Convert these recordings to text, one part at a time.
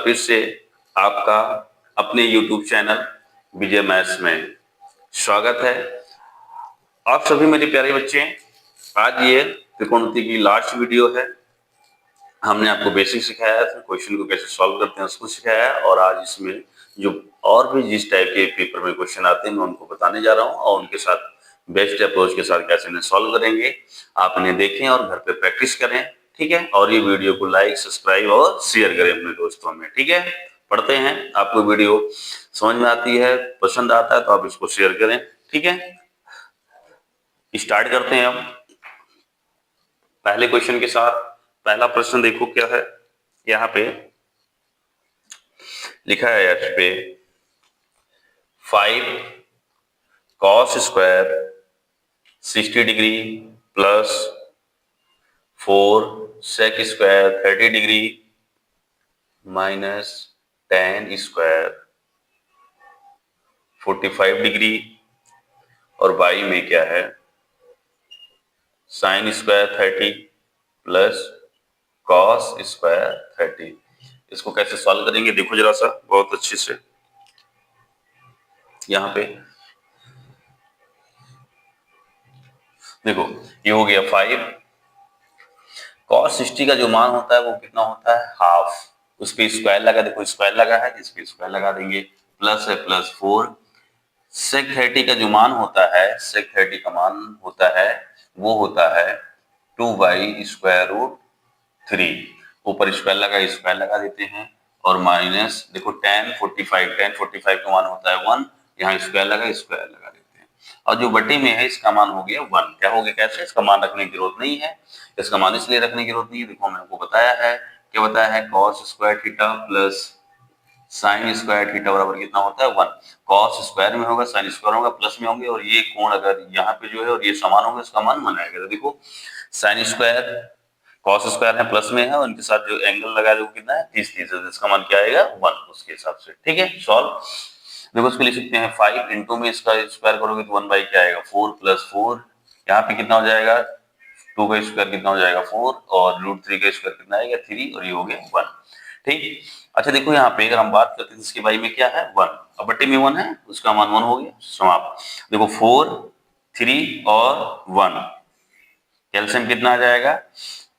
बार फिर से आपका अपने YouTube चैनल विजय मैथ्स में स्वागत है। आप सभी मेरे प्यारे बच्चे, आज ये त्रिकोणमिति की लास्ट वीडियो है। हमने आपको बेसिक सिखाया है, क्वेश्चन को कैसे सॉल्व करते हैं उसको सिखाया है, और आज इसमें जो और भी जिस टाइप के पेपर में क्वेश्चन आते हैं मैं उनको बताने जा रहा हूँ, और उनके साथ बेस्ट अप्रोच के साथ कैसे इन्हें सॉल्व करेंगे आप इन्हें देखें और घर पे प्रैक्टिस करें, ठीक है। और ये वीडियो को लाइक, सब्सक्राइब और शेयर करें अपने दोस्तों में, ठीक है। पढ़ते हैं, आपको वीडियो समझ में आती है, पसंद आता है तो आप इसको शेयर करें, ठीक है। स्टार्ट करते हैं अब पहले क्वेश्चन के साथ। पहला प्रश्न देखो क्या है, यहाँ पे लिखा है एच पे 5 cos square 60 degree plus 4 sec square 30 degree minus tan square 45 degree, और y में क्या है sin square 30 plus cos square 30। इसको कैसे सॉल्व करेंगे देखो जरा सा बहुत अच्छे से। यहाँ पे देखो ये हो गया 5, cos 60 का जो मान होता है वो कितना होता है हाफ, उस पे स्क्वायर लगा, देखो स्क्वायर लगा है, इस पे स्क्वायर लगा देंगे, प्लस है प्लस 4 sec 30 का जो मान होता है, sec 30 का मान होता है वो होता है 2 स्क्वायर रूट 3, ऊपर स्क्वायर लगा देते हैं, और माइनस देखो tan 45 का मान होता है 1, यहाँ स्क्वायर लगा देते हैं, और जो बटे में है इसका मान हो गया 1। क्या हो गया, कैसे, इसका मान रखने की जरूरत नहीं है, इसका मान इसलिए रखने की जरूरत नहीं है, देखो मैंने आपको बताया है, क्या बताया है, cos square theta plus sine square theta बराबर कितना होता है 1। cos स्क्वायर में होगा, साइन स्क्वायर होगा, प्लस में होंगे, और ये कोण अगर यहाँ पे जो है और ये समान होंगे इसका मान 1 आएगा। तो देखो साइन स्क्वायर cos स्क्वायर है प्लस में है, और इनके साथ जो एंगल लगा है वो कितना है 30, इसका मान क्या आएगा 1 उसके हिसाब से, ठीक है। सॉल्व देखो इसको लिख सकते हैं 5 इंटू में इसका स्क्वायर करोगे तो 1 बाई क्या आएगा 4 प्लस 4, यहाँ पे कितना हो जाएगा 2 का स्क्वायर कितना हो जाएगा 4, और रूट 3 का स्क्वायर कितना आएगा 3, और ये हो गया 1, ठीक। अच्छा देखो यहाँ पे अगर हम बात करते हैं इसके बाई में क्या है 1, अब बट्टे में 1 है उसका मान 1 हो गया, समाप्त। देखो 4 3 और 1, कैल्शियम कितना आ जाएगा,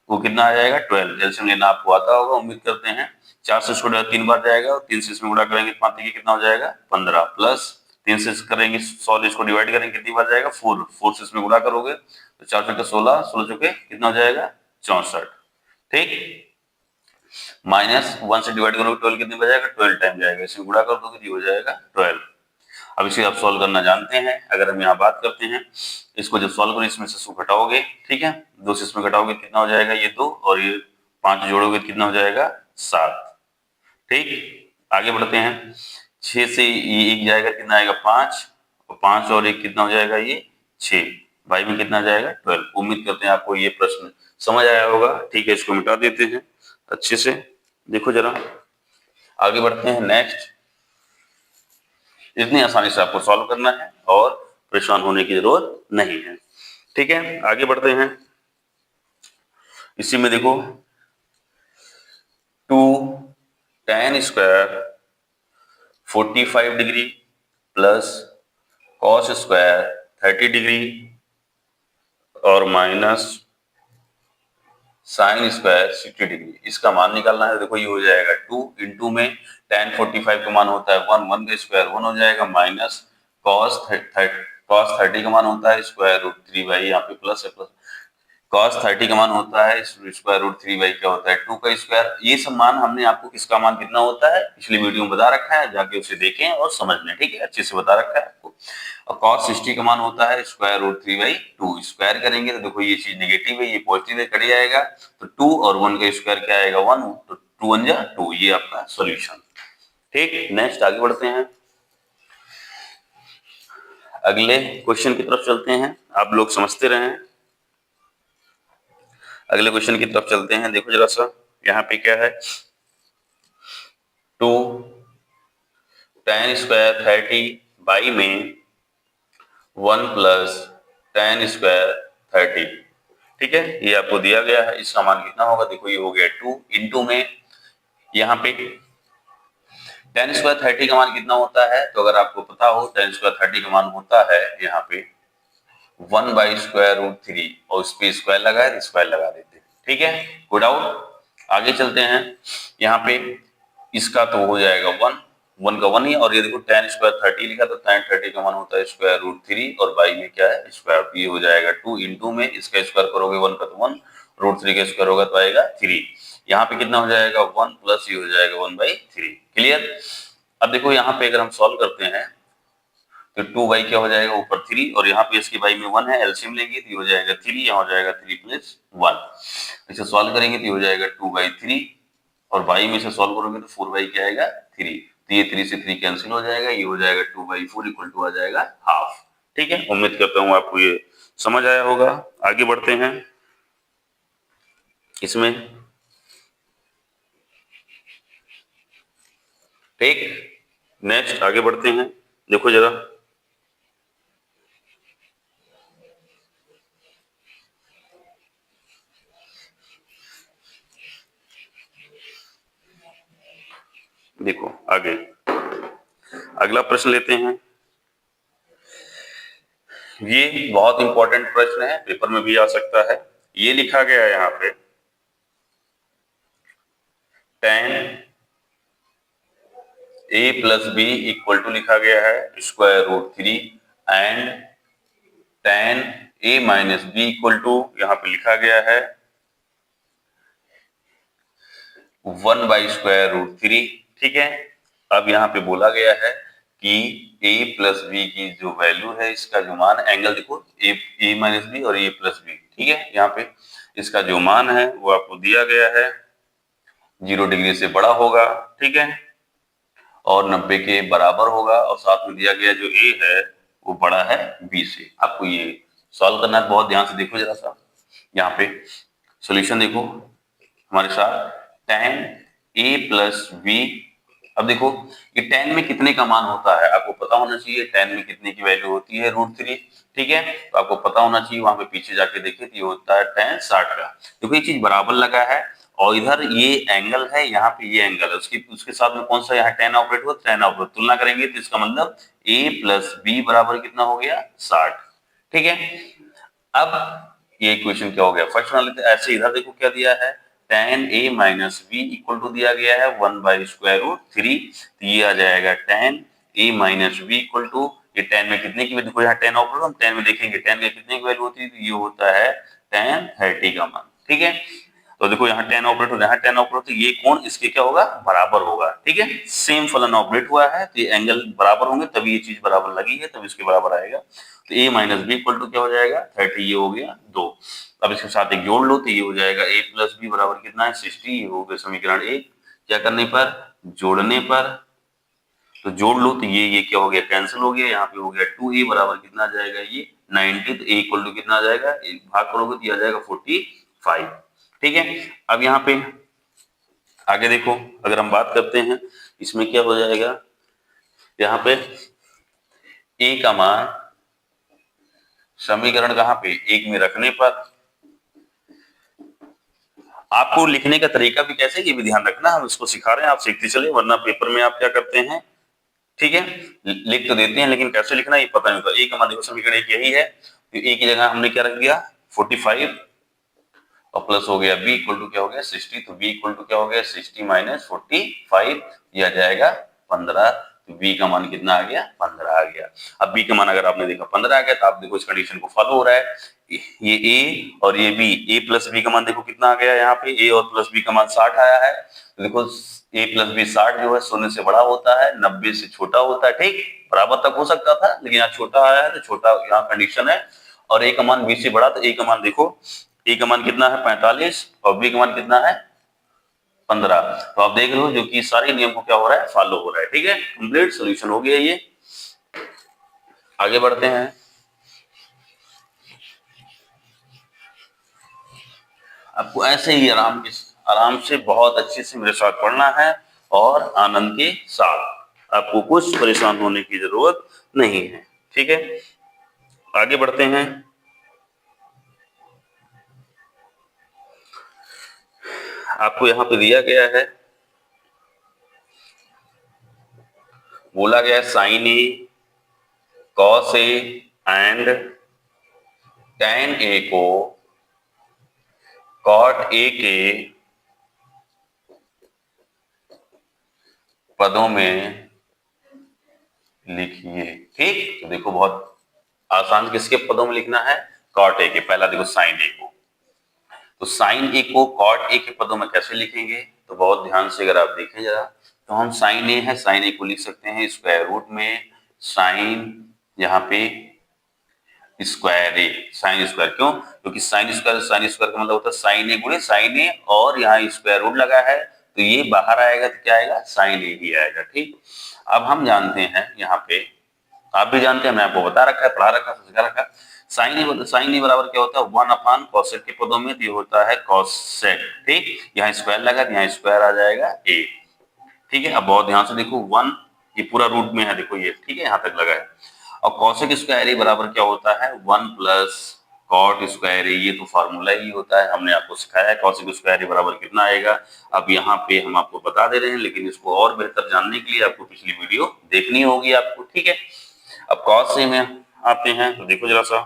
वो कितना आ जाएगा 12, कैल्शियम लेना आपको आता होगा उम्मीद करते हैं। 4 से इसको 3 बार जाएगा, और 3 से इसमें गुणा करेंगे 5 के कितना हो जाएगा 15, प्लस 3 से करेंगे 100 इसको डिवाइड करेंगे कितनी बार जाएगा 4 से इसमें गुणा करोगे तो 4 चौके 16, 16 चौके कितना हो जाएगा 64, ठीक। माइनस 1 से डिवाइड करोगे 12 कितने बजाएगा 12 टाइम जाएगा, इसमें गुणा कर दोगे तो हो जाएगा 12। अब इसे आप सॉल्व करना जानते हैं। अगर हम यहाँ बात करते हैं इसको जब सॉल्व करें इसमें से 100 घटाओगे, ठीक है, 2 से इसमें घटाओगे कितना हो जाएगा ये 2, और ये 5 जोड़ोगे कितना हो जाएगा 7, ठीक। आगे बढ़ते हैं, 6 से ये 1 जाएगा कितना आएगा 5, और 5 और 1 कितना हो जाएगा ये 6, भाई में कितना जाएगा 12। उम्मीद करते हैं आपको ये प्रश्न समझ आया होगा, ठीक है। इसको मिटा देते हैं अच्छे से, देखो जरा आगे बढ़ते हैं नेक्स्ट। इतनी आसानी से आपको सॉल्व करना है और परेशान होने की जरूरत नहीं है, ठीक है। आगे बढ़ते हैं, इसी में देखो 2 tan square 45 degree plus cos square 30 degree और माइनस साइन स्क्वायर 60 डिग्री, इसका मान निकालना है। देखो ये हो जाएगा 2 इंटू में tan 45 का मान होता है 1, 1 का स्क्वायर 1 हो जाएगा, माइनस cos 30 का मान होता है स्क्वायर रूट 3 बाई, यहाँ पे प्लस है, प्लस cos 30 का मान होता है स्क्वायर रूट 3 बाई क्या होता है 2 का स्क्वायर। ये सब मान हमने आपको किसका मान कितना होता है पिछली वीडियो में बता रखा है, जाके उसे देखें और समझ लें, ठीक है, अच्छे से बता रखा है आपको। और cos 60 का मान होता है स्क्वायर रूट 3 बाई 2, स्क्वायर करेंगे तो देखो ये चीज नेगेटिव है ये पॉजिटिव है, कट जाएगा, तो 2 और 1 का स्क्वायर क्या आएगा 1, तो 2 1 जा 2, ये आपका सॉल्यूशन, ठीक। नेक्स्ट आगे बढ़ते हैं, अगले क्वेश्चन की तरफ चलते हैं, आप लोग समझते रहें। अगले क्वेश्चन की तरफ चलते हैं, देखो जरा सा यहाँ पे क्या है 2 tan स्क्वायर 30 बाई में 1 प्लस tan स्क्वायर 30, ठीक है, ये आपको दिया गया है, इसका मान कितना होगा, देखो ये हो गया 2 इंटू में यहाँ पे tan स्क्वायर 30 का मान कितना होता है? तो अगर आपको पता हो tan स्क्वायर 30 का मान होता है यहाँ पे 1/√3 और उस पे स्क्वायर लगा है तो स्क्वायर लगा देते हैं। ठीक है, कोई डाउट? आगे चलते हैं। यहाँ पे इसका तो हो जाएगा 1 का 1 ही, और ये देखो tan स्क्वायर 30 लिखा तो tan 30 का मान होता है √3 और बाई में क्या है स्क्वायर, ये हो जाएगा 2 इंटू में इसका स्क्वायर करोगे 1 का तो 1, √3 का स्क्वायर होगा तो आएगा 3। यहाँ पे कितना हो जाएगा 1 प्लस ये हो जाएगा 1/3। क्लियर? अब देखो यहाँ पे अगर हम सॉल्व करते हैं तो 2 बाई क्या हो जाएगा ऊपर 3, और यहाँ पे इसके बाई में 1 है, एलसीएम लेंगे तो ये हो जाएगा 3, यहाँ हो जाएगा 3 प्लस 1। इसे सॉल्व करेंगे तो ये हो जाएगा 2/3, और बाई में से सॉल्व करोगे तो 4 बाई क्या आएगा 3, तो ये 3 से 3 कैंसिल हो जाएगा, ये हो जाएगा 2/4 इक्वल टू आ जाएगा हाफ। ठीक है, उम्मीद करता हूँ आपको ये समझ आया होगा। आगे बढ़ते हैं इसमें। ठीक, नेक्स्ट आगे बढ़ते हैं। देखो जरा, देखो आगे अगला प्रश्न लेते हैं। ये बहुत इंपॉर्टेंट प्रश्न है, पेपर में भी आ सकता है। ये लिखा गया है यहाँ पे tan a plus B equal to लिखा गया है √3 and tan a minus B equal to यहाँ पे लिखा गया है 1/√3। ठीक है, अब यहाँ पे बोला गया है कि a प्लस बी की जो वैल्यू है, इसका जो मान, एंगल देखो a माइनस बी और a प्लस बी। ठीक है, यहाँ पे इसका जो मान है वो आपको दिया गया है 0 डिग्री से बड़ा होगा। ठीक है, और 90 के बराबर होगा, और साथ में दिया गया जो a है वो बड़ा है b से। आपको ये सॉल्व करना है, बहुत ध्यान से देखो जरा सा। यहाँ पे सॉल्यूशन देखो हमारे साथ, tan a प्लस बी। अब देखो ये tan में कितने का मान होता है आपको पता होना चाहिए, tan में कितने की वैल्यू होती है √3। ठीक है, तो आपको पता होना चाहिए, वहां पे पीछे जाके देखिए तो ये होता है tan 60 का। देखो ये चीज बराबर लगा है, और इधर ये एंगल है, यहाँ पे ये एंगल है, उसके साथ में कौन सा यहाँ tan ऑपरेट हुआ, tan ऑपरेट, तुलना करेंगे तो इसका मतलब a प्लस बी बराबर कितना हो गया 60। ठीक है, अब ये इक्वेशन क्या हो गया, फर्स्ट बना लेते हैं। ऐसे इधर देखो क्या दिया है, tan a minus B equal to दिया गया है 1/√3, तो ये आ जाएगा tan a minus B equal to, ये tan में कितने की, देखो यहाँ tan ऑपरेटर, हम tan में देखेंगे tan में कितने की वैल्यू होती है, तो ये होता है tan 30 का मान। ठीक है, तो देखो यहाँ tan ऑपरेटर, यहाँ tan ऑपरेटर, ये कोण इसके क्या होगा बराबर होगा। ठीक है, सेम फलन ऑपरेट हुआ है तो ये एंगल बराबर होंगे, तभी ये चीज बराबर लगी है, तभी इसके बराबर आएगा। तो a minus B equal to क्या हो जाएगा 30, ये हो गया 2। अब इसके साथ एक जोड़ लो तो ये हो जाएगा a प्लस बी बराबर कितना है 60, ये हो गया समीकरण 1। क्या करने पर, जोड़ने पर, तो जोड़ लो तो ये क्या हो गया कैंसिल हो गया, यहाँ पे हो गया 2a बराबर कितना आ जाएगा ये 90, तो a इक्वल टू कितना आ जाएगा, एक भाग करोगे तो ये आ जाएगा 45। ठीक है, अब यहाँ पे आगे देखो, अगर हम बात करते हैं इसमें क्या हो जाएगा, यहाँ पे a का मान समीकरण कहाँ पे 1 में रखने पर, आपको लिखने का तरीका भी कैसे ये भी ध्यान रखना, हम इसको सिखा रहे हैं, आप सीखते चले, वरना पेपर में आप क्या करते हैं, ठीक है, लिख तो देते हैं लेकिन कैसे लिखना ये पता नहीं होता। a का मान देखो समीकरण 1 यही है, तो a की जगह हमने क्या रख दिया 45, और प्लस हो गया b इक्वल टू क्या हो गया 60, तो b इक्वल टू क्या हो गया 60 माइनस 45, यह आ जाएगा 15, तो b का मान कितना आ गया 15 आ गया। अब b का मान अगर आपने देखा 15 आ गया, तो आप देखो इस कंडीशन को फॉलो हो रहा है, ये a और ये b, a प्लस b का मान देखो कितना आ गया, यहाँ पे a और प्लस b का मान 60 आया है, तो देखो a प्लस b 60 जो है 0 से बड़ा होता है, 90 से छोटा होता है। ठीक, बराबर तक हो सकता था लेकिन यहाँ छोटा आया है तो छोटा यहाँ कंडीशन है, और a का मान b से बड़ा, तो a का मान देखो, a का मान कितना है 45 और b का मान कितना है 15, तो आप देख लो जो कि सारे नियम को क्या हो रहा है फॉलो हो रहा है। ठीक है, कंप्लीट सॉल्यूशन हो गया ये। आगे बढ़ते हैं, आपको ऐसे ही आराम से बहुत अच्छे से मेरे साथ पढ़ना है, और आनंद के साथ, आपको कुछ परेशान होने की जरूरत नहीं है। ठीक है, आगे बढ़ते हैं। आपको यहाँ पे दिया गया है बोला गया sine A cos A and tan A को cot ए के पदों में लिखिए। ठीक, तो देखो बहुत आसान, किसके पदों में लिखना है? cot ए के। पहला देखो साइन ए को, तो साइन ए को cot ए के पदों में कैसे लिखेंगे? तो बहुत ध्यान से अगर आप देखें जरा, तो हम साइन ए है, साइन ए को लिख सकते हैं स्क्वायर रूट में साइन, यहाँ पे स्क्वायर ए, साइन स्क्वायर। क्यों? क्योंकि साइन स्क्वायर का मतलब होता है साइन ए गुणे साइन ए, और यहाँ स्क्वायर रूट लगा है तो ये बाहर आएगा तो क्या आएगा? साइन ए ही आएगा। ठीक, अब हम जानते हैं यहाँ पे, आप भी जानते हैं, मैं आपको बता रखा है, पढ़ा रखा है, सिखा रखा है, साइन ए बराबर क्या होता है? 1 कॉसेक के पदों में, तो ये होता है कॉसेक। ठीक, यहाँ स्क्वायर लगा तो यहाँ स्क्वायर आ जाएगा ए। ठीक है, अब बहुत ध्यान से देखो, 1 ये पूरा रूट में है, देखो ये, ठीक है, यहाँ तक लगा है। और कॉसेक स्क्वायर ए बराबर क्या होता है? 1 प्लस कॉट स्क्वायर ए, ये तो फार्मूला ही होता है, हमने आपको सिखाया है। कॉसेक स्क्वायर ए बराबर कितना आएगा? अब यहाँ पे हम आपको बता दे रहे हैं, लेकिन इसको और बेहतर जानने के लिए आपको पिछली वीडियो देखनी होगी आपको। ठीक है, अब कॉस ए में आते हैं, तो देखो जरा सा,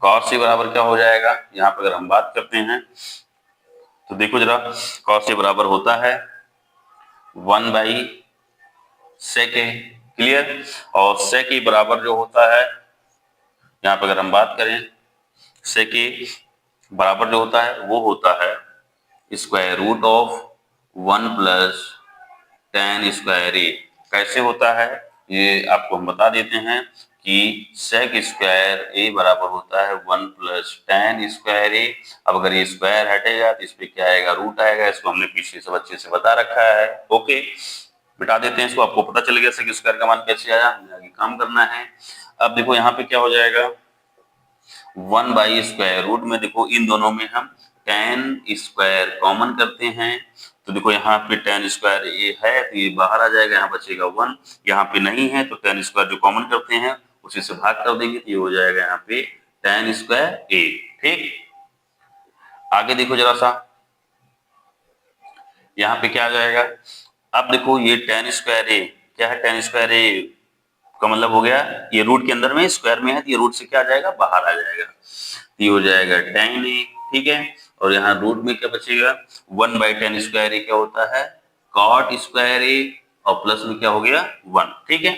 कॉस ए बराबर क्या हो जाएगा? यहाँ पे अगर हम बात करते हैं तो देखो जरा, कॉस ए बराबर होता है 1 बाई सेक ए। क्लियर? और सेक ए बराबर जो होता है, यहाँ पे अगर हम बात करें, सेक ए बराबर जो होता है वो होता है square root of 1 plus tan square A. कैसे होता है ये आपको हम बता देते हैं कि सेक स्क्वायर ए बराबर होता है 1 प्लस tan स्क्वायर ए। अब अगर ये स्क्वायर हटेगा तो इस पे क्या आएगा? रूट आएगा। इसको हमने पीछे सब अच्छे से बता रखा है। ओके, बिठा देते हैं इसको, आपको पता चल गया सेक स्क्वायर का मान कैसे आया, हमें आगे काम करना है। अब देखो यहाँ पे क्या हो जाएगा, 1 बाई स्क्वायर रूट में, देखो इन दोनों में हम tan स्क्वायर कॉमन करते हैं, तो देखो यहाँ पे tan स्क्वायर ए है तो ये बाहर आ जाएगा, यहाँ बचेगा 1, यहाँ पे नहीं है तो tan स्क्वायर जो कॉमन करते हैं उसी से भाग कर देंगे तो ये हो जाएगा यहाँ पे tan स्क्वायर ए। ठीक, आगे देखो जरा सा, यहाँ पे क्या आ जाएगा? अब देखो ये tan स्क्वायर ए क्या है? tan स्क्वायर ए का मतलब हो गया, ये रूट के अंदर में स्क्वायर में है तो ये रूट से क्या आ जाएगा? बाहर आ जाएगा, तो ये हो जाएगा tan ए। ठीक है, और यहाँ रूट में क्या बचेगा? 1 बाई tan स्क्वायर ए क्या होता है? cot स्क्वायर ए, और प्लस में क्या हो गया? 1। ठीक है,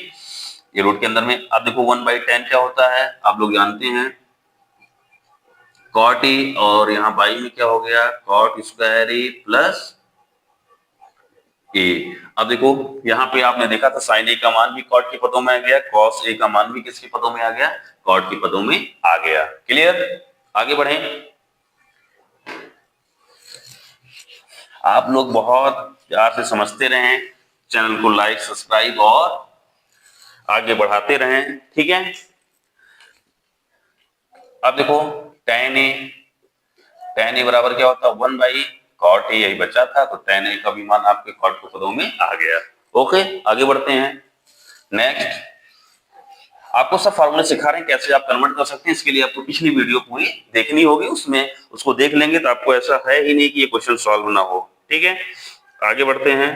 ये रूट के अंदर में। अब देखो 1 बाई tan क्या होता है? आप लोग जानते हैं cot ए, और यहाँ बाई में क्या हो गया? cot स्क्वायर ए प्लस ए। अब देखो यहाँ पे आपने देखा था साइन ए का मान भी कॉट के पदों में आ गया, कॉस ए का मान भी किसके पदों में आ गया? कॉट के पदों में आ गया। क्लियर? आगे बढ़े, आप लोग बहुत प्यार से समझते रहें, चैनल को लाइक सब्सक्राइब और आगे बढ़ाते रहें। ठीक है, अब देखो tan ए बराबर क्या होता है? 1 बाई कॉट ए, यही बचा था, तो tan ए का भी मान आपके कॉट के पदों में आ गया। ओके, आगे बढ़ते हैं। नेक्स्ट, आपको सब फार्मूले सिखा रहे हैं कैसे आप कन्वर्ट कर सकते हैं, इसके लिए आपको पिछली वीडियो पूरी देखनी होगी, उसमें उसको देख लेंगे तो आपको ऐसा है ही नहीं कि ये क्वेश्चन सॉल्व ना हो। ठीक है, आगे बढ़ते हैं।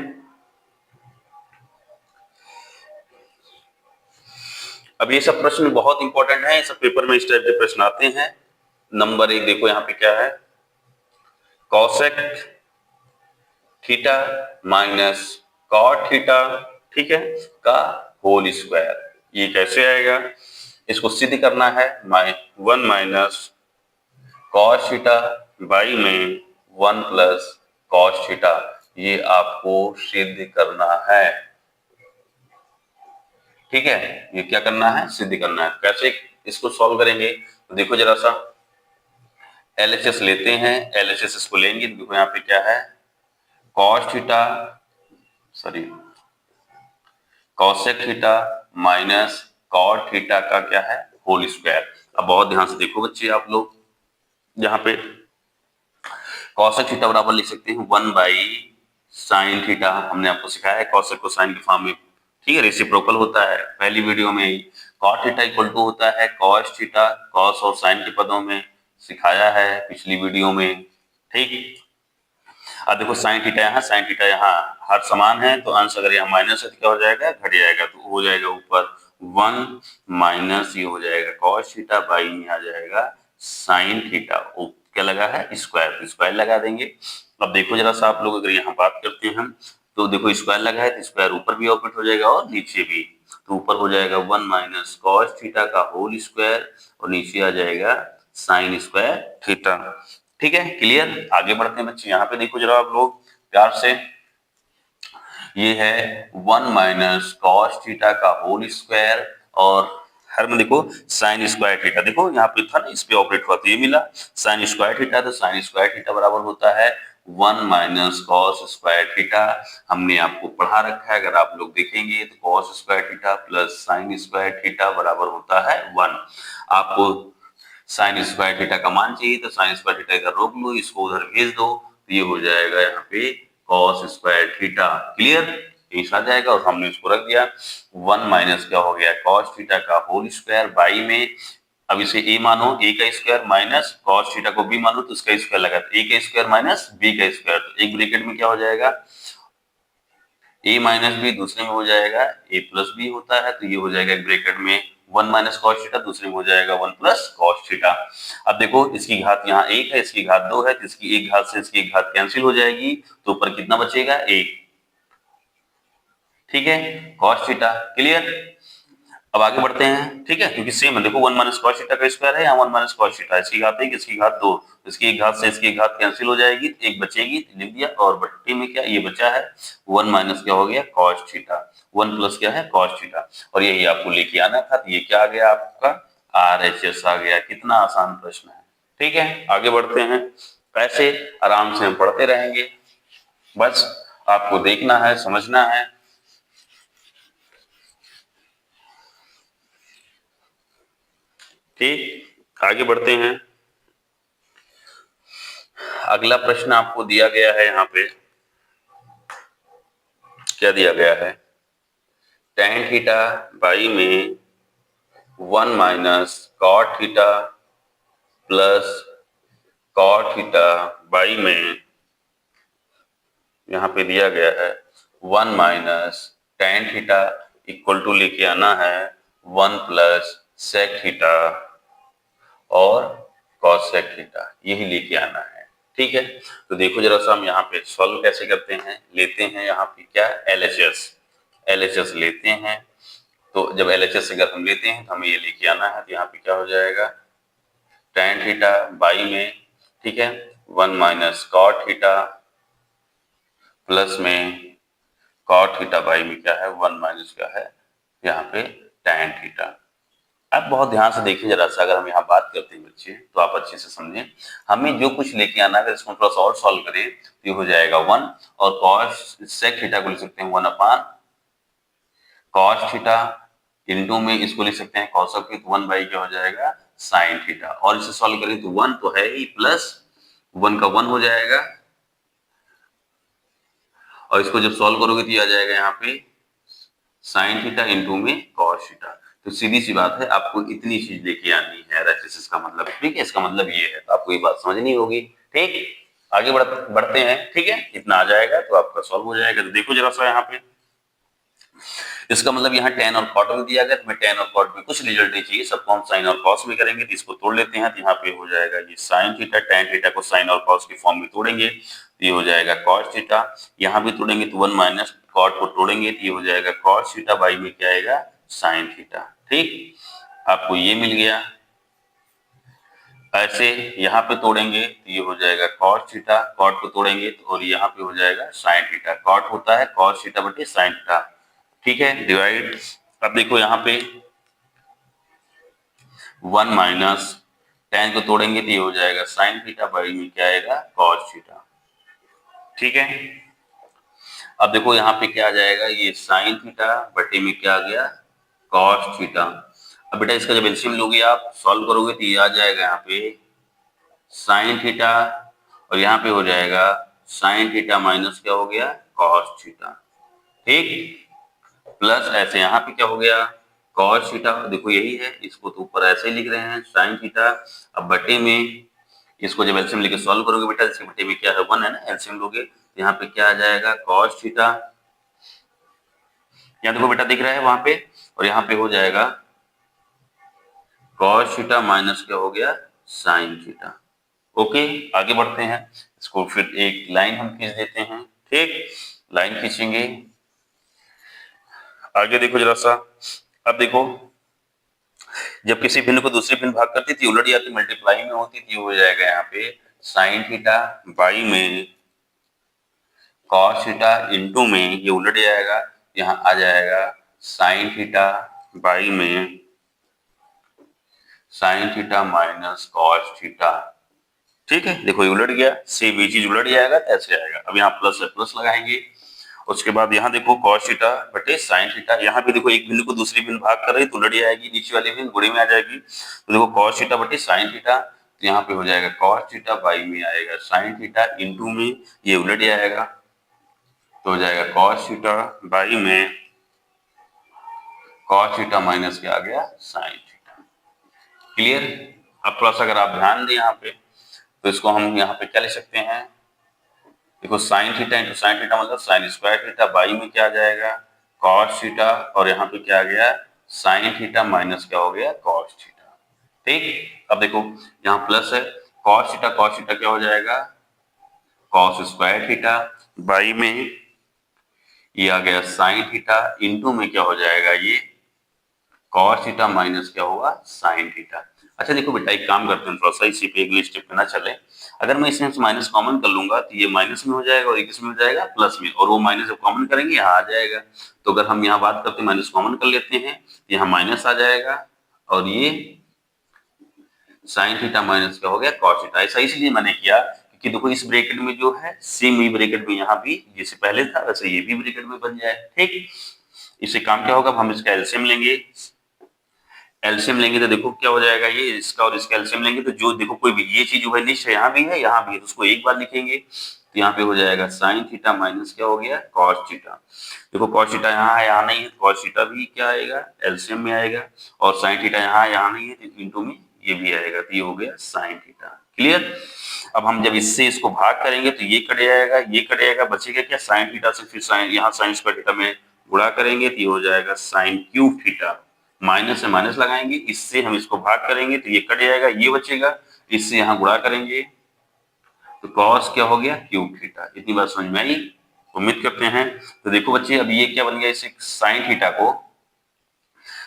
अब ये सब प्रश्न बहुत इंपॉर्टेंट है, सब पेपर में इस टाइप के प्रश्न आते हैं। नंबर 1 देखो यहाँ पे क्या है? Cosec theta minus cot theta, ठीक है, का होल स्क्वायर। ये कैसे आएगा? इसको सिद्ध करना है, 1 माइनस कॉस थीटा बाई में 1 प्लस कॉस थीटा, ये आपको सिद्ध करना है। ठीक है, ये क्या करना है? सिद्ध करना है। कैसे इसको सॉल्व करेंगे? तो देखो जरा सा, एलएचएस लेते हैं, एलएचएस इसको लेंगे, देखो यहाँ पे क्या है? Cos theta sorry cosec theta minus cot theta का क्या है? Whole square. अब बहुत ध्यान से देखो बच्चे आप लोग, यहाँ पे कॉसेक थीटा बराबर लिख सकते हैं 1 बाई साइन थीटा, हमने आपको सिखाया है कॉसेक को साइन के फॉर्म में। ठीक है, रेसिप्रोकल होता है, पहली वीडियो में ही। कॉट थीटा इक्वल टू होता है कॉस थीटा, कॉस और साइन के पदों में सिखाया है पिछली वीडियो में। ठीक, अब देखो साइन थीटा यहाँ हर समान है, तो अंश अगर यहाँ माइनस है तो क्या हो जाएगा, घट जाएगा, तो हो जाएगा ऊपर 1 माइनस ये हो जाएगा कॉस थीटा बाई में आ जाएगा साइन थीटा, क्या लगा है स्क्वायर, तो स्क्वायर लगा देंगे। अब देखो जरा सा आप लोग अगर यहाँ बात करते हैं तो देखो स्क्वायर लगा है तो स्क्वायर ऊपर भी ऑपरेट हो जाएगा और नीचे भी, तो ऊपर हो जाएगा 1 माइनस कॉस थीटा का होल स्क्वायर और नीचे आ जाएगा साइन स्क्वायर थीटा। ठीक है, क्लियर। आगे बढ़ते हैं बच्चे, यहाँ पे देखो जरा आप लोग प्यार से, ये है 1 माइनस कॉस थीटा का होल स्क्वायर और हर में देखो साइन स्क्वायर थीटा, देखो यहाँ पे था ना इस पे ऑपरेट हुआ तो ये मिला साइन स्क्वायर थीटा, तो साइन स्क्वायर थीटा बराबर होता है 1 माइनस कॉस स्क्वायर थीटा। हमने आपको पढ़ा रखा है, अगर आप लोग देखेंगे तो cos square theta plus sine square theta बराबर होता है 1। आपको साइन स्क्वायर थीटा का मान चाहिए तो साइन स्क्वायर थीटा इधर रोक लो, इसको उधर भेज दो, तो ये हो जाएगा यहाँ पे कॉस स्क्वायर थीटा। क्लियर, आ जाएगा और हमने इसको रख दिया 1 माइनस क्या हो गया कॉस थीटा का होल स्क्वायर बाई में, अब इसे a मानो, a का स्क्वायर माइनस कॉस थीटा को b मानो तो इसका स्क्वायर लगा, तो a का स्क्वायर माइनस b का स्क्वायर, तो एक ब्रैकेट में क्या हो जाएगा a माइनस बी, दूसरे में हो जाएगा a प्लस बी होता है, तो ये हो जाएगा एक ब्रैकेट में 1 माइनस कॉस थीटा, दूसरे में हो जाएगा 1 प्लस कॉस थीटा। अब देखो इसकी घात यहाँ 1 है, इसकी घात 2 है, तो इसकी एक घात से इसकी एक घात कैंसिल हो जाएगी, तो ऊपर कितना बचेगा 1। ठीक है, कॉस थीटा। क्लियर, अब आगे बढ़ते हैं। ठीक है, क्योंकि सेम है, देखो 1 माइनस कॉस थीटा का स्क्वायर है, यहाँ 1 माइनस कॉस थीटा, इसकी घात 1 इसकी घात 2, इसकी एक घात से इसकी एक घात कैंसिल हो जाएगी, तो एक बचेगी, तो लिख दिया, और बट्टी में क्या ये बचा है 1 माइनस क्या हो गया कॉस थीटा, 1 प्लस क्या है कॉस थीटा, और यही आपको लेके आना था, तो ये क्या आ गया आपका RHS आ गया। कितना आसान प्रश्न है। ठीक है, आगे बढ़ते हैं, ऐसे आराम से हम पढ़ते रहेंगे, बस आपको देखना है, समझना है। ठीक, आगे बढ़ते हैं। अगला प्रश्न आपको दिया गया है, यहाँ पे क्या दिया गया है, tan थीटा बाई में 1 minus cot theta plus cot theta by में, यहाँ पे दिया गया है 1 minus tan theta equal to लेके आना है 1 प्लस सेक थीटा और कॉस सेक थीटा, यही लेके आना है। ठीक है, तो देखो जरा सा हम यहाँ पे सॉल्व कैसे करते हैं, लेते हैं यहाँ पे क्या LHS लेते हैं, तो जब LHS अगर हम लेते हैं तो हमें ये लेके आना है, तो यहाँ पे क्या हो जाएगा tan थीटा बाई में, ठीक है 1 माइनस कॉट थीटा प्लस में कॉट थीटा बाई में क्या है 1 माइनस क्या है यहाँ पे tan थीटा। आप बहुत ध्यान से देखिए जरा सा, अगर हम यहाँ बात करते हैं बच्चे तो आप अच्छे से समझें, हमें जो कुछ लेके आना है अगर इसको थोड़ा सा और सॉल्व करें तो ये हो जाएगा 1, और कॉस सेक थीटा को लिख सकते हैं 1 अपान कॉस थीटा, इंटू में इसको लिख सकते हैं कॉस ऑफ 1 बाई क्या हो जाएगा साइन थीटा, और इसे सॉल्व करें तो 1 तो है ही, प्लस 1 का 1 हो जाएगा, और इसको जब सॉल्व करोगे तो ये आ जाएगा यहाँ पे साइन थीटा इंटू में कॉस थीटा। तो सीधी सी बात है, आपको इतनी चीज लेके आनी है RHS का मतलब। ठीक है, इसका मतलब ये है, तो आपको ये बात समझनी होगी। ठीक, आगे बढ़ते हैं। ठीक है, इतना आ जाएगा तो आपका सॉल्व हो जाएगा। तो देखो जरा सा यहाँ पे, इसका मतलब यहाँ tan और cot में दिया गया, तो मैं tan और cot में कुछ रिजल्ट नहीं चाहिए, सबको हम sin और cos में करेंगे, तो इसको तोड़ लेते हैं, तो यहाँ पे हो जाएगा ये sin थीटा, tan थीटा को sin और cos के फॉर्म में तोड़ेंगे तो ये हो जाएगा cos थीटा, यहाँ भी तोड़ेंगे तो 1 माइनस cot को तोड़ेंगे तो ये हो जाएगा cos थीटा बाई में क्या आएगा sin थीटा। ठीक, आपको ये मिल गया। ऐसे यहाँ पे तोड़ेंगे तो ये हो जाएगा cos थीटा, cot को तोड़ेंगे तो और यहाँ पे हो जाएगा sin थीटा, cot होता है cos थीटा बटे sin थीटा। ठीक है, डिवाइड। अब देखो यहाँ पे 1 माइनस tan को तोड़ेंगे तो ये हो जाएगा sin थीटा बाई में क्या आएगा cos थीटा। ठीक है, अब देखो यहाँ पे क्या आ जाएगा, ये sin थीटा बटे में क्या आ गया cos थीटा। अब बेटा इसका जब एलसीएम लोगे आप सॉल्व करोगे तो ये आ जाएगा यहाँ पे sin थीटा, और यहाँ पे हो जाएगा sin थीटा माइनस क्या हो गया cos थीटा। ठीक, प्लस ऐसे यहाँ पे क्या हो गया cos थीटा, देखो यही है, इसको तो ऊपर ऐसे ही लिख रहे हैं sin थीटा, अब बटे में इसको जब एलसीएम लेके सॉल्व करोगे बेटा, इसके बटे में क्या है 1 है ना, एलसीएम लोगे तो यहाँ पे क्या आ जाएगा cos थीटा, यहाँ देखो बेटा दिख रहा है वहां पे, और यहाँ पे हो जाएगा cos थीटा माइनस क्या हो गया sin थीटा। ओके, आगे बढ़ते हैं, इसको फिर एक लाइन हम खींच देते हैं। ठीक, लाइन खींचेंगे, आगे देखो जरा सा। अब देखो, जब किसी भिन्न को दूसरी भिन्न भाग करती थी उलट जाती मल्टीप्लाई में होती थी, हो जाएगा यहाँ पे साइन थीटा बाई में कॉस थीटा इंटू में, ये उलट जाएगा, यहाँ आ जाएगा साइन थीटा बाई में sign theta minus cos theta. ठीक है, देखो ये उलट गया, सेम ये चीज उलट जाएगा तो ऐसे आएगा। अब यहाँ प्लस है, प्लस लगाएंगे, उसके बाद यहाँ देखो cos थीटा बटे sin थीटा, यहाँ पे देखो एक बिंदु को दूसरी बिंदु भाग कर रही तो उलट जाएगी, नीचे वाली बिंदु गुणे में आ जाएगी, तो देखो cos थीटा बटे sin थीटा, तो यहाँ पे हो जाएगा cos थीटा बाई में आएगा sin थीटा इंटू में, ये उलट जाएगा तो हो जाएगा cos थीटा बाई में cos थीटा माइनस क्या आ गया sin थीटा। क्लियर? अब थोड़ा सा अगर आप ध्यान दें यहाँ पे, तो इसको हम यहाँ पे क्या लिख सकते हैं, देखो sign theta into sine theta मतलब साइन स्क्वायर थीटा बाई में क्या आ जाएगा कॉस थीटा, और यहाँ पे क्या आ गया साइन थीटा माइनस क्या हो गया कॉस थीटा। ठीक, अब देखो यहाँ प्लस है, कॉस थीटा क्या हो जाएगा कॉस स्क्वायर थीटा बाई में ये आ गया साइन थीटा इंटू में क्या हो जाएगा ये कॉस थीटा माइनस क्या होगा साइन थीटा। अच्छा देखो बेटा एक काम करते हैं, थोड़ा सा इसी पे अगले स्टेप पे ना चले, अगर मैं इसमें माइनस कॉमन कर लूंगा तो ये माइनस में हो जाएगा और एक इसमें हो जाएगा प्लस में, और वो माइनस जब कॉमन करेंगे यहाँ आ जाएगा, तो अगर हम यहाँ बात करते हैं माइनस कॉमन कर लेते हैं तो यहाँ माइनस आ जाएगा और ये साइन थीटा माइनस क्या हो गया कॉस थीटा। ऐसा इसलिए मैंने किया क्योंकि देखो इस ब्रैकेट में जो है सेम ही ब्रैकेट में यहाँ भी जैसे पहले था वैसे ये भी ब्रैकेट में बन जाए। ठीक, इससे काम क्या होगा, हम इसका एलसीएम लेंगे, एलसीएम लेंगे तो देखो क्या हो जाएगा, ये इसका और इसका एलसीएम लेंगे तो जो देखो कोई भी ये चीज जो है निश्चय यहाँ भी है यहाँ भी है, तो उसको एक बार लिखेंगे तो यहाँ पे हो जाएगा साइन थीटा माइनस क्या हो गया कॉस थीटा। देखो कॉस थीटा यहाँ है यहाँ नहीं है, कॉस थीटा भी क्या आएगा एलसीएम में आएगा, और साइन थीटा यहाँ है यहाँ नहीं है तो इंटू में ये भी आएगा, तो ये हो गया साइन थीटा। क्लियर? अब हम जब इससे इसको भाग करेंगे तो ये कट जाएगा, ये कट जाएगा, बचेगा क्या साइन थीटा से, फिर साइन यहाँ साइन स्क्वायर थीटा में गुणा करेंगे तो ये हो जाएगा साइन क्यूब थीटा, माइनस से माइनस लगाएंगे, इससे हम इसको भाग करेंगे तो ये कट जाएगा, ये बचेगा, इससे यहाँ गुणा करेंगे तो कॉस क्या हो गया क्यूब थीटा। इतनी बात समझ में आई? उम्मीद करते हैं। तो देखो बच्चे अब ये क्या बन गया, इसे साइन थीटा को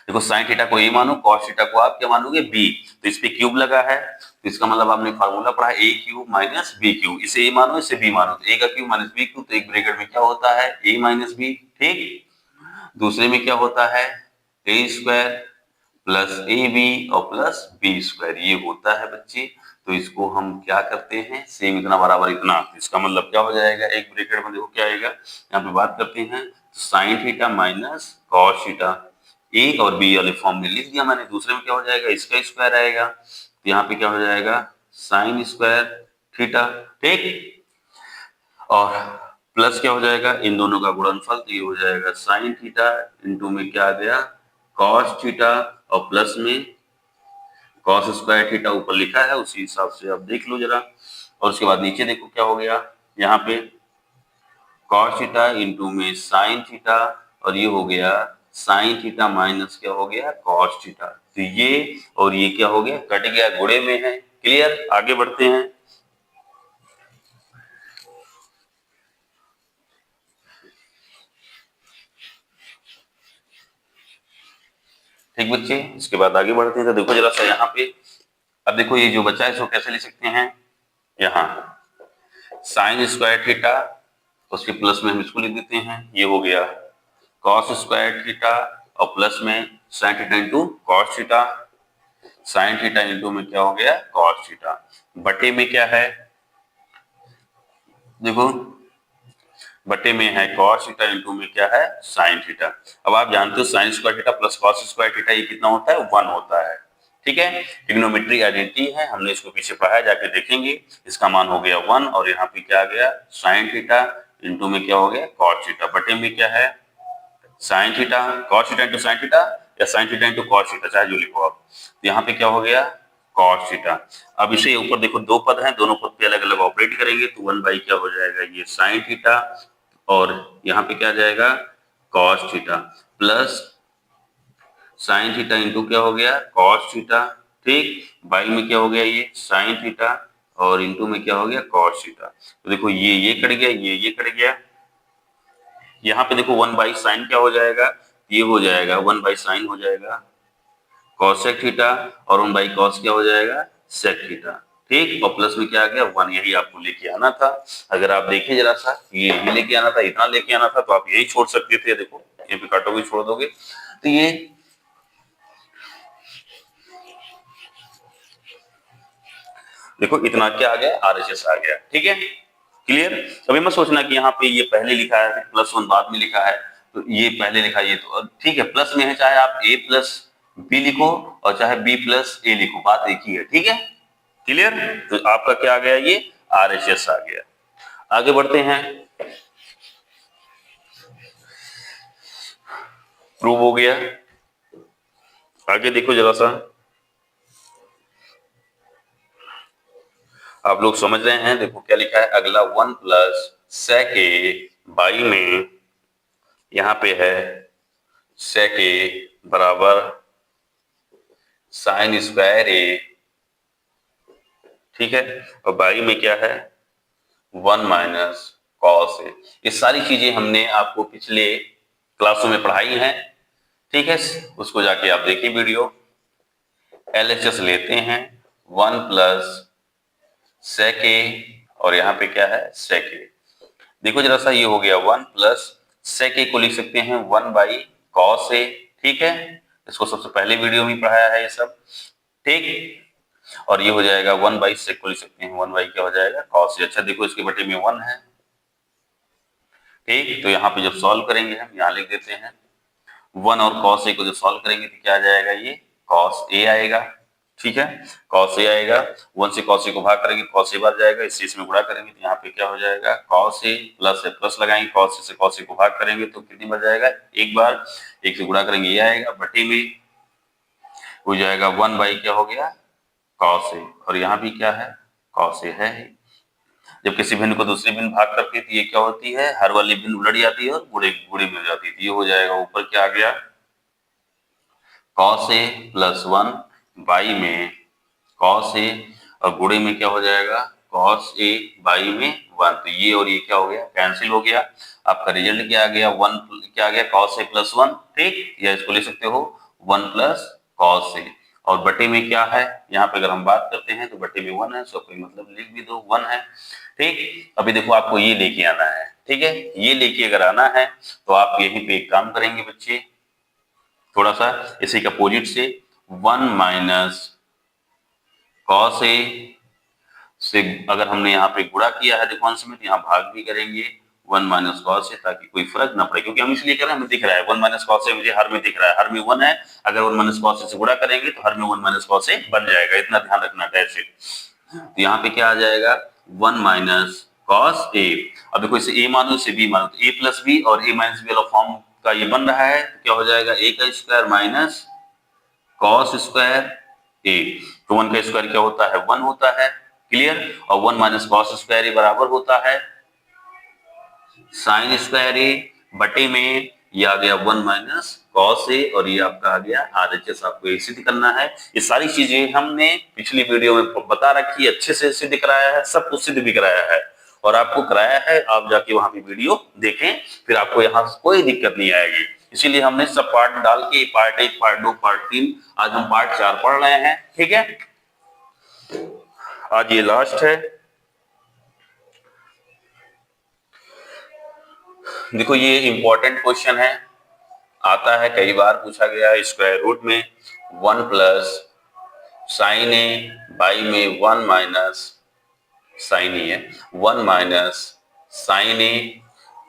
देखो साइन थीटा को ए मानो, कॉस थीटा को आप क्या मानोगे बी, तो इस पे क्यूब लगा है तो इसका मतलब आपने फार्मूला पढ़ा ए क्यूब माइनस बी क्यूब, इसे ए मानो इसे बी मानो, तो ए का क्यूब माइनस बी क्यूब, तो एक ब्रैकेट में क्या होता है ए माइनस बी। ठीक, दूसरे में क्या होता है ए स्क्वायर प्लस ए बी और प्लस बी स्क्वायर, ये होता है बच्चे। तो इसको हम क्या करते हैं सेम इतना बराबर इतना, इसका मतलब क्या हो जाएगा एक ब्रैकेट में देखो क्या आएगा, यहाँ पे बात करते हैं sine theta minus cos theta, A और बी वाले फॉर्म में लिख दिया मैंने। दूसरे में क्या हो जाएगा इसका स्क्वायर आएगा, तो यहाँ पे क्या हो जाएगा साइन स्क्वायर थीटा। ठीक, और प्लस क्या हो जाएगा इन दोनों का गुणनफल, तो ये हो जाएगा साइन थीटा इंटू में क्या आ गया कॉस थीटा, और प्लस में कॉस स्क्वायर थीटा ऊपर लिखा है उसी हिसाब से आप देख लो जरा, और उसके बाद नीचे देखो क्या हो गया यहाँ पे कॉस थीटा इंटू में साइन थीटा, और ये हो गया साइन थीटा माइनस क्या हो गया कॉस थीटा, तो ये और ये क्या हो गया कट गया, गुणे में है। क्लियर? आगे बढ़ते हैं। ठीक बच्चे, इसके बाद आगे बढ़ते हैं। तो देखो जरा सा यहाँ पे, अब देखो ये जो बचा है इसको कैसे लिख सकते हैं, यहाँ साइन स्क्वायर थीटा उसके प्लस में हम इसको लिख देते हैं, ये हो गया कॉस स्क्वायर थीटा और प्लस में sign theta into cos theta, sign theta into में क्या हो गया कॉस थीटा, बटे में क्या है देखो बटे में है कॉस थीटा इंटू में क्या है साइन थीटा। अब आप जानते हो sine square theta plus cos square theta ये कितना होता है 1 होता है। ठीक है, ट्रिग्नोमेट्री आइडेंटिटी है, हमने इसको पीछे पढ़ा है जाके देखेंगे, इसका मान हो गया 1, और यहाँ पे क्या आ गया साइन थीटा इंटू में क्या हो गया कॉस थीटा, बटे में क्या है sine theta, cos theta into sine theta या sine theta into cos theta चाहे जो लिखो आप, तो यहाँ पे क्या हो गया कॉस थीटा। अब इसे ऊपर देखो दो पद हैं, दोनों पद पे अलग अलग ऑपरेट करेंगे तो 1 बाई क्या हो जाएगा ये साइन थीटा, और यहाँ पे क्या जाएगा cos theta, plus sign theta into क्या हो गया कॉस थीटा, ठीक, बाई में क्या हो गया ये साइन थीटा, और इंटू में क्या हो गया कॉस थीटा। तो देखो ये कट गया, ये कट गया, यहाँ पे देखो 1 बाई साइन क्या हो जाएगा, ये हो जाएगा 1 बाई साइन हो जाएगा कॉसेक थीटा, और 1 बाई कॉस क्या हो जाएगा सेक थीटा, ठीक, और प्लस में क्या आ गया 1, यही आपको लेके आना था। अगर आप देखें जरा सा, ये यही लेके आना था, इतना लेके आना था, तो आप यही छोड़ सकते थे, देखो ये पे काटोगे छोड़ दोगे, तो ये देखो इतना क्या आ गया आरएचएस आ गया, ठीक है, क्लियर। अभी मत सोचना कि यहाँ पे ये पहले लिखा है +1 बाद में लिखा है, तो ये पहले लिखा है ये तो ठीक है, प्लस में है, चाहे आप a प्लस बी लिखो और चाहे b प्लस ए लिखो, बात एक ही है, ठीक है, क्लियर। तो आपका क्या आ गया ये आरएचएस आ गया। आगे बढ़ते हैं, प्रूव हो गया। आगे देखो जरा सा, आप लोग समझ रहे हैं, देखो क्या लिखा है अगला 1 प्लस सेक ए बाई में, यहाँ पे है सेक ए बराबर साइन स्क्वायर ए, ठीक है, और बाई में क्या है 1 माइनस कॉस ए। ये सारी चीजें हमने आपको पिछले क्लासों में पढ़ाई हैं, ठीक है, उसको जाके आप देखिए वीडियो। एलएचएस लेते हैं 1 प्लस सेक ए, और यहाँ पे क्या है सेक ए। देखो जरा सा, ये हो गया 1 प्लस सेक ए को लिख सकते हैं 1 बाई कॉस ए, ठीक है, इसको सबसे पहले वीडियो में पढ़ाया है ये सब, ठीक, और ये हो जाएगा 1 बाई सेक को लिख सकते हैं 1 बाई क्या हो जाएगा कॉस ए। अच्छा देखो इसके बटे में 1 है, ठीक, तो यहाँ पे जब सॉल्व करेंगे हम यहाँ लिख देते हैं 1 और कॉस ए को जब सॉल्व करेंगे तो क्या आ जाएगा ये कॉस ए आएगा, ठीक है, कॉस ए आएगा, 1 से कॉस ए को भाग करेंगे कॉस ए बार जाएगा, इस चीज में गुणा करेंगे तो यहाँ पे क्या हो जाएगा कॉस ए प्लस लगाएंगे, कॉस ए से कॉस ए को भाग करेंगे तो कितनी बार जाएगा एक बार, एक से गुणा करेंगे ये आएगा, बटे में हो जाएगा 1 बाई क्या हो गया कॉस ए, और यहाँ भी क्या है कॉस ए है। जब किसी भिन्न को दूसरी भिन्न भाग करती है तो ये क्या होती है हर वाली भिन्न उलट जाती है और गुणे गुणे में हो जाती है, तो ये हो जाएगा ऊपर क्या आ गया कॉस ए प्लस 1 बाई में कॉस ए, और गुणे में क्या हो जाएगा कॉस ए बाई में 1, तो ये और ये क्या हो गया कैंसिल हो गया, आपका रिजल्ट क्या आ गया 1 क्या आ गया कॉस ए प्लस 1, ठीक, या इसको ले सकते हो 1 प्लस कॉस ए, और बटे में क्या है यहाँ पे अगर हम बात करते हैं तो बटे में 1 है, सो कोई मतलब लिख भी दो 1 है, ठीक। अभी देखो आपको ये लेके आना है, ठीक है, ये लेके अगर आना है तो आप यहीं पे एक काम करेंगे बच्चे, थोड़ा सा इसी के अपोजिट से 1 माइनस कॉस ए से अगर हमने यहाँ पे गुणा किया है देखो अंश में, तो यहाँ भाग भी करेंगे 1 माइनस कॉस ए, ताकि कोई फर्क ना पड़े, क्योंकि हम इसलिए कर रहे हैं हमें दिख रहा है 1 माइनस कॉस ए, मुझे हर में दिख रहा है, हर में 1 है, अगर 1 माइनस कॉस ए से गुणा करेंगे तो हर में 1 माइनस कॉस ए बन जाएगा, इतना ध्यान रखना कैसे। तो यहाँ पे क्या आ जाएगा 1 माइनस कॉस ए, अब देखो इसे ए मानो इसे बी मानो, तो ए प्लस बी और ए माइनस बी वाला फॉर्म का ये बन रहा है, तो क्या हो जाएगा ए का स्क्वायर माइनस कॉस स्क्वायर ए, तो 1 का स्क्वायर क्या होता है 1 होता है, क्लियर, और 1 माइनस कॉस स्क्वायर ए बराबर होता है साइन स्क्वायर ए, बटे में ये आ गया 1 माइनस कॉस ए, और ये आपका आ गया आरएचएस, आपको ये सिद्ध करना है। ये सारी चीजें हमने पिछली वीडियो में बता रखी, अच्छे से सिद्ध कराया है, सब कुछ सिद्ध भी कराया है, और आपको कराया है, आप जाके वहां पे वीडियो देखें, फिर आपको यहाँ कोई दिक्कत नहीं आएगी। इसीलिए हमने सब पार्ट डाल के पार्ट 1 पार्ट 2 पार्ट 3, आज हम पार्ट 4 पढ़ रहे हैं, ठीक है, आज ये लास्ट है। देखो ये इंपॉर्टेंट क्वेश्चन है, आता है कई बार पूछा गया है, स्क्वायर रूट में 1 प्लस साइन ए बाई में 1 माइनस साइन ए है 1 माइनस साइन ए,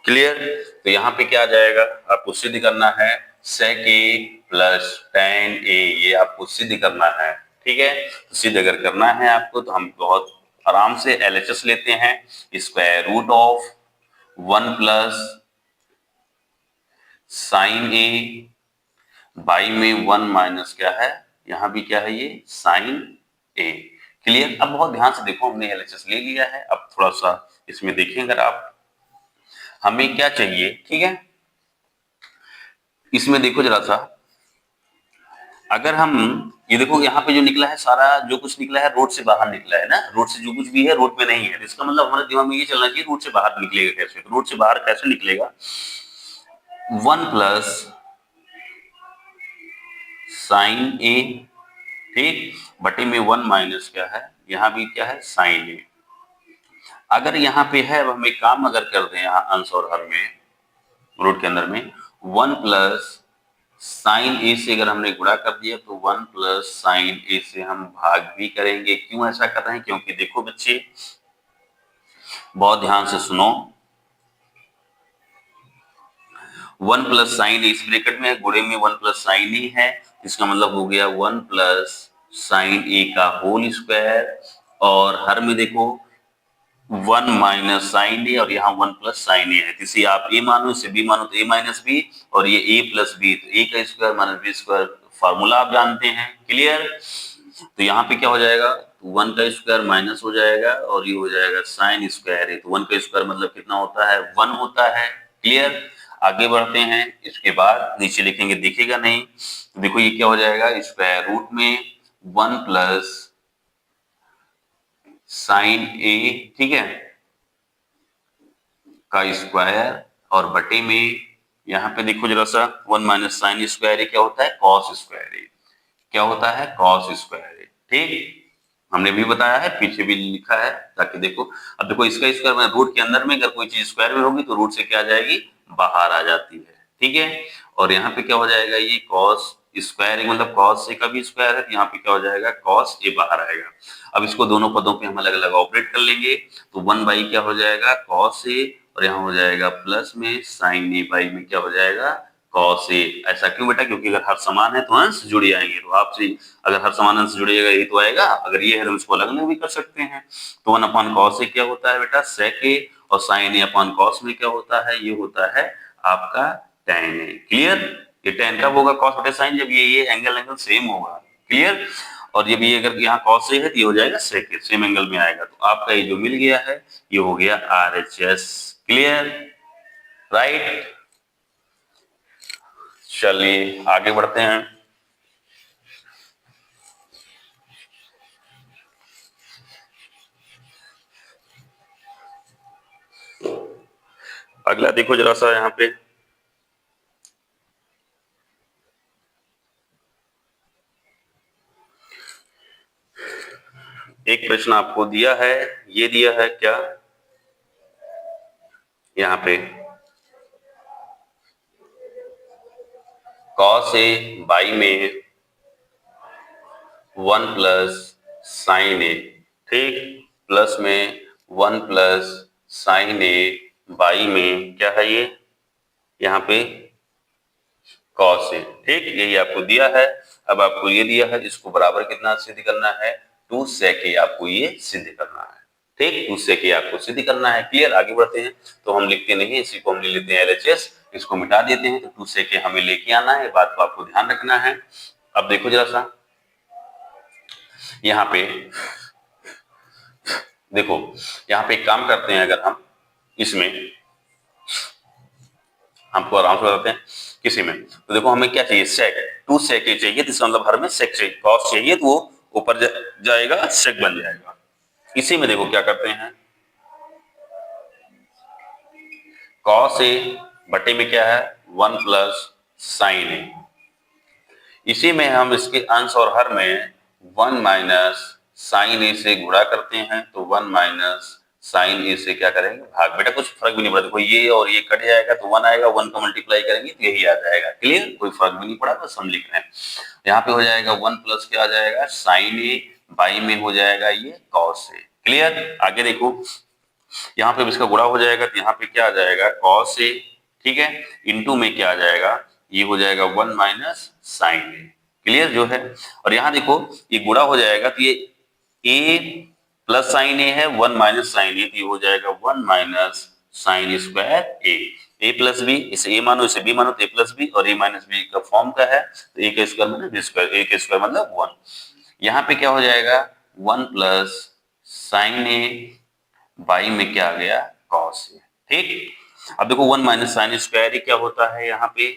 क्लियर। तो यहाँ पे क्या आ जाएगा आपको सिद्ध करना है सेक ए प्लस टेन ए, ये आपको सिद्ध करना है, ठीक है। तो सिद्ध अगर करना है आपको तो हम बहुत आराम से एलएचएस लेते हैं, square root of 1 plus sine A by में 1 माइनस क्या है यहाँ भी क्या है ये साइन ए। क्लियर? अब बहुत ध्यान से देखो, हमने एलएचएस ले लिया है। अब थोड़ा सा इसमें देखें अगर आप, हमें क्या चाहिए, ठीक है, इसमें देखो जरा सा, अगर हम ये देखो यहाँ पे जो निकला है सारा, जो कुछ निकला है रोड से बाहर निकला है ना, रोड से जो कुछ भी है रोड में नहीं है, इसका मतलब हमारे दिमाग में ये चलना चाहिए रोड से बाहर निकलेगा कैसे। तो रोड से बाहर कैसे निकलेगा, 1 प्लस साइन ए, ठीक, बटे में 1 माइनस क्या है, यहाँ भी क्या है, साइन ए। अगर यहाँ पे है, अब हम एक काम अगर कर दें यहाँ अंश और हर में, रूट के अंदर में 1 प्लस साइन ए से अगर हमने गुणा कर दिया तो 1 प्लस साइन ए से हम भाग भी करेंगे। क्यों ऐसा कर रहे हैं, क्योंकि देखो बच्चे बहुत ध्यान से सुनो, 1 प्लस साइन ए इस ब्रैकेट में है, गुणे में 1 प्लस साइन ए है, इसका मतलब हो गया 1 प्लस साइन ए का होल स्क्वायर, और हर में देखो 1 माइनस साइन ए और यहाँ 1 प्लस साइन ए है, इसे आप ए मानो इसे बी मानो तो ए माइनस बी, और ये ए प्लस बी, तो ए का square minus B square, formula आप जानते हैं। क्लियर? तो यहाँ पे क्या हो जाएगा, 1 का स्क्वायर माइनस हो जाएगा और ये हो जाएगा साइन स्क्वायर है, तो 1 का स्क्वायर मतलब कितना होता है, 1 होता है। क्लियर? आगे बढ़ते हैं, इसके बाद नीचे लिखेंगे, दिखेगा नहीं, तो देखो ये क्या हो जाएगा, स्क्वायर रूट में 1 प्लस साइन ए, ठीक है, का स्क्वायर, और बटे में यहाँ पे देखो जरा सा 1 माइनस साइन स्क्वायर ए क्या होता है, कॉस स्क्वायर ए, क्या होता है, कॉस स्क्वायर ए। ठीक, हमने भी बताया है, पीछे भी लिखा है, ताकि देखो, अब देखो इसका स्क्वायर में रूट के अंदर में अगर कोई चीज स्क्वायर में होगी तो रूट से क्या आ जाएगी, बाहर आ जाती है। ठीक है, और यहाँ पे क्या हो जाएगा, ये कॉस स्क्वायर मतलब कॉस ए का भी स्क्वायर है, तो यहाँ पे क्या हो जाएगा, कॉस ए बाहर आएगा। अब इसको दोनों पदों पे हम अलग अलग ऑपरेट कर लेंगे, तो 1 बाई क्या हो जाएगा, कॉस ए, और यहाँ हो जाएगा प्लस में साइन ए बाई में क्या हो जाएगा, कॉस ए। ऐसा क्यों बेटा, क्योंकि अगर हर समान है तो अंश जुड़े आएंगे, तो आपसे अगर हर समान अंश जुड़ेगा यही तो आएगा, अगर ये है तो इसको अलग अलग भी कर सकते हैं। तो 1 अपॉन कॉस ए क्या होता है बेटा, सेक ए, और साइन ए अपॉन कॉस में क्या होता है, ये होता है आपका tan ए। क्लियर? ये tan कब होगा, कॉस बटे साइन, जब ये एंगल सेम होगा। क्लियर? और जब ये अगर यहाँ कॉस ए है तो ये हो जाएगा सेक ए, सेम एंगल में आएगा, तो आपका ये जो मिल गया है ये हो गया RHS। क्लियर? राइट? चलिए आगे बढ़ते हैं। अगला देखो जरा सा, यहाँ पे एक प्रश्न आपको दिया है, ये दिया है क्या, यहाँ पे कॉस ए बाई में 1 प्लस साइन ए, ठीक, प्लस में 1 प्लस साइन ए बाई में क्या है, ये यहाँ पे कॉस ए, ठीक, यही आपको दिया है। अब आपको ये दिया है, इसको बराबर कितना सिद्ध करना है, 2 सेक ए आपको ये सिद्ध करना है। ठीक, 2 सेक ए आपको सिद्ध करना है। क्लियर? आगे बढ़ते हैं, तो हम लिखते नहीं, इसी को हम ले लेते हैं LHS, इसको मिटा देते हैं, तो 2 सेक ए हमें लेके आना है, बात को आपको ध्यान रखना है। अब देखो जरा सा, यहाँ पे देखो, यहाँ पे एक काम करते हैं, अगर हम इसमें हमको आराम से बताते हैं किसी में, तो देखो हमें क्या चाहिए, सेक, 2 सेक ए चाहिए, तो इसका मतलब हर में सेक चाहिए, कॉस चाहिए तो वो ऊपर जाएगा, सेक बन जाएगा। इसी में देखो क्या करते हैं, कॉस ए बटे में क्या है, 1 प्लस साइन ए, इसी में हम इसके अंश और हर में 1 माइनस साइन ए से गुणा करते हैं, तो 1 माइनस साइन ए से क्या करेंगे, भाग। बेटा कुछ फर्क भी नहीं पड़ा, देखो ये और ये कट जाएगा तो 1 आएगा, 1 का मल्टीप्लाई करेंगे तो यही आ जाएगा। क्लियर? कोई फर्क भी नहीं पड़ा, बस हम लिख रहे हैं। यहाँ पे हो जाएगा 1 प्लस क्या आ जाएगा, साइन ए बाई में हो जाएगा ये कॉस ए। क्लियर? आगे देखो, यहाँ पे इसका गुणा हो जाएगा, तो यहाँ पे क्या आ जाएगा, कॉस ए, ठीक है, इंटू में क्या आ जाएगा, ये हो जाएगा 1 माइनस साइन ए। क्लियर जो है, और यहाँ देखो ये गुणा हो जाएगा, तो ये ए प्लस साइन ए है, 1 माइनस साइन ए, तो ये हो जाएगा 1 माइनस साइन स्क्वायर ए प्लस बी, इसे ए मानो इसे बी मानो, तो ए प्लस बी, और ए माइनस बी का फॉर्म का है, तो ए का स्क्वायर मतलब बी स्क्वायर, ए का स्क्वायर मतलब 1। यहाँ पे क्या हो जाएगा, 1 प्लस साइन ए बाई में क्या आ गया कॉस ए। ठीक, अब देखो 1 माइनस साइन स्क्वायर ए क्या होता है यहाँ पे,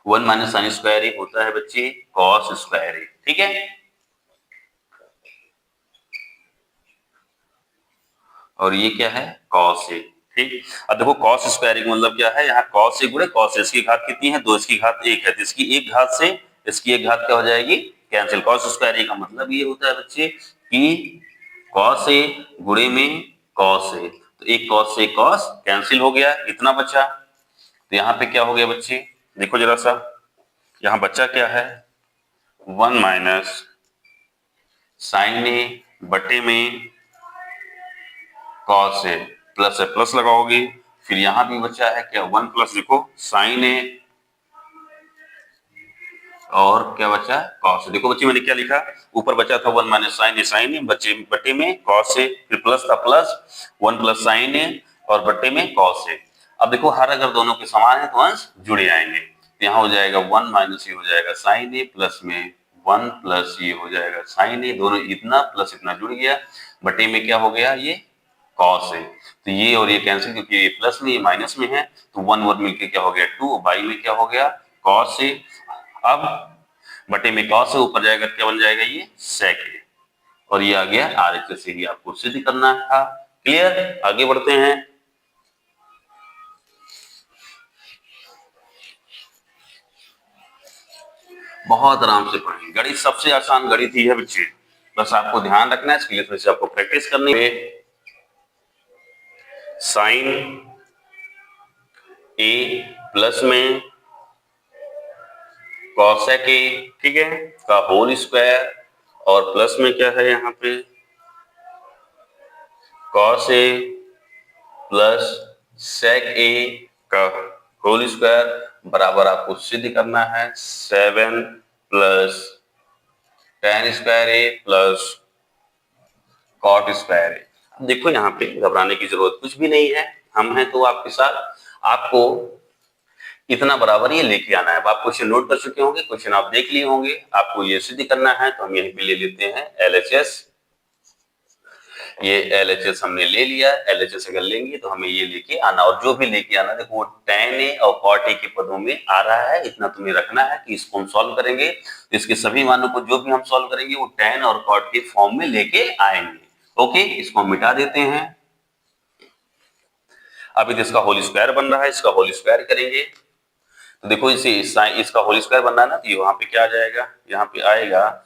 1 माइनस साइन स्क्वायर ए होता है बच्चे कॉस स्क्वायर ए। ठीक है, और ये क्या है कॉस ए। ठीक, अब देखो कॉस स्क्वायर का मतलब क्या है, यहाँ कॉस ए गुणे कॉस ए, इसकी घात कितनी है 2, इसकी घात 1 है, तो इसकी एक घात से इसकी एक घात क्या हो जाएगी कैंसिल। कॉस स्क्वायर ए का मतलब ये होता है बच्चे कि कॉस ए गुणे में कॉस ए, तो एक कॉस से कॉस कैंसिल हो गया, इतना बचा। तो यहाँ पे क्या हो गया बच्चे, देखो जरा सा, यहाँ बच्चा क्या है 1 माइनस साइन ए बटे में कॉस ए, प्लस है प्लस लगाओगे, फिर यहां भी बचा है क्या 1 प्लस देखो साइन ए और क्या बचा कॉस ए। देखो बच्चे मैंने क्या लिखा, ऊपर बचा था 1 माइनस साइन ए बच्चे बटे में कॉस ए, फिर प्लस था प्लस 1 प्लस साइन ए और बटे में कॉस ए। अब देखो हर अगर दोनों के समान है तो अंश जुड़े आएंगे, तो यहाँ हो जाएगा 1 माइनस ये हो जाएगा साइन ए प्लस में 1 प्लस ये हो जाएगा साइन ए, दोनों इतना प्लस इतना जुड़ गया, बटे में क्या हो गया ये कॉस है, तो ये और ये कैंसिल, क्योंकि ये प्लस में ये माइनस में है, तो 1 1 मिलके क्या हो गया 2, बाई में क्या हो गया कॉस है। अब बटे में कॉस है, ऊपर जाएगा क्या बन जाएगा ये सेक है, और ये आ गया आरएचएस से ही आपको सिद्ध करना था। क्लियर, आगे बढ़ते हैं। बहुत आराम से पढ़ेंगे, गणित सबसे आसान गणित ही है बच्चे, बस आपको ध्यान रखना है, इसके लिए थोड़ी सी आपको प्रैक्टिस करनी है। साइन ए प्लस में कॉसेक ए, ठीक है, का होल स्क्वायर, और प्लस में क्या है यहाँ पे कॉस ए प्लस सेक ए का होल स्क्वायर बराबर आपको सिद्ध करना है 7 प्लस tan स्क्वायर ए प्लस कॉट स्क्वायर ए। अब देखो यहाँ पे घबराने की जरूरत कुछ भी नहीं है, हम हैं तो आपके साथ, आपको इतना बराबर ये लेके आना है। अब आप क्वेश्चन नोट कर चुके होंगे, क्वेश्चन आप देख लिए होंगे, आपको ये सिद्ध करना है, तो हम यहीं पे ले लेते हैं LHS। ये LHS हमने ले लिया, LHS अगर लेंगे तो हमें ये लेके आना, और जो भी लेके आना देखो वो tan a और cot a के पदों में आ रहा है, इतना तुम्हें रखना है कि इसको हम सॉल्व करेंगे तो इसके सभी मानों को जो भी हम सॉल्व करेंगे वो tan और cot के फॉर्म में लेके आएंगे। ओके, इसको हम मिटा देते हैं। अभी तो इसका होल स्क्वायर बन रहा है, इसका होल स्क्वायर करेंगे तो देखो इसे इसका होल स्क्वायर बनना है ना, तो वहां पे क्या आ जाएगा, यहाँ पे आएगा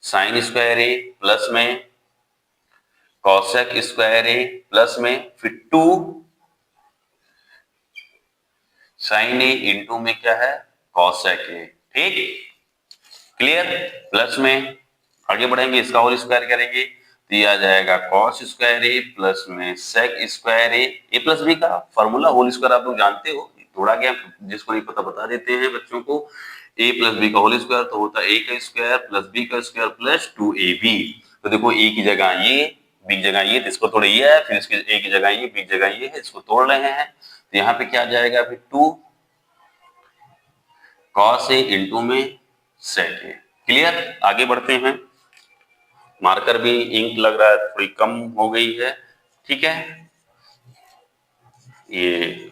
साइन स्क्वायर ए प्लस में कॉसेक स्क्वायर ए प्लस में फिर 2 साइन ए इंटू में क्या है कॉसेक ए। ठीक, क्लियर, प्लस में आगे बढ़ेंगे, इसका होल स्क्वायर करेंगे तो ये आ जाएगा कॉस स्क्वायर ए प्लस में सेक स्क्वायर ए प्लस बी का फॉर्मूला होल स्क्वायर आप लोग जानते हो, थोड़ा क्या जिसको नहीं पता बता देते हैं बच्चों को, a प्लस बी का होल स्क्वायर तो होता है a का स्क्वायर प्लस b का स्क्वायर प्लस 2ab। तो देखो a की जगह ये, b की जगह ये, तो इसको तोड़े ये है, फिर इसके a की जगह ये, b की जगह ये है, इसको तोड़ रहे हैं, तो यहाँ पे क्या आ जाएगा फिर 2 cos a इंटू में sec a। क्लियर, आगे बढ़ते हैं। मार्कर भी इंक लग रहा है थोड़ी कम हो गई है, ठीक है, ये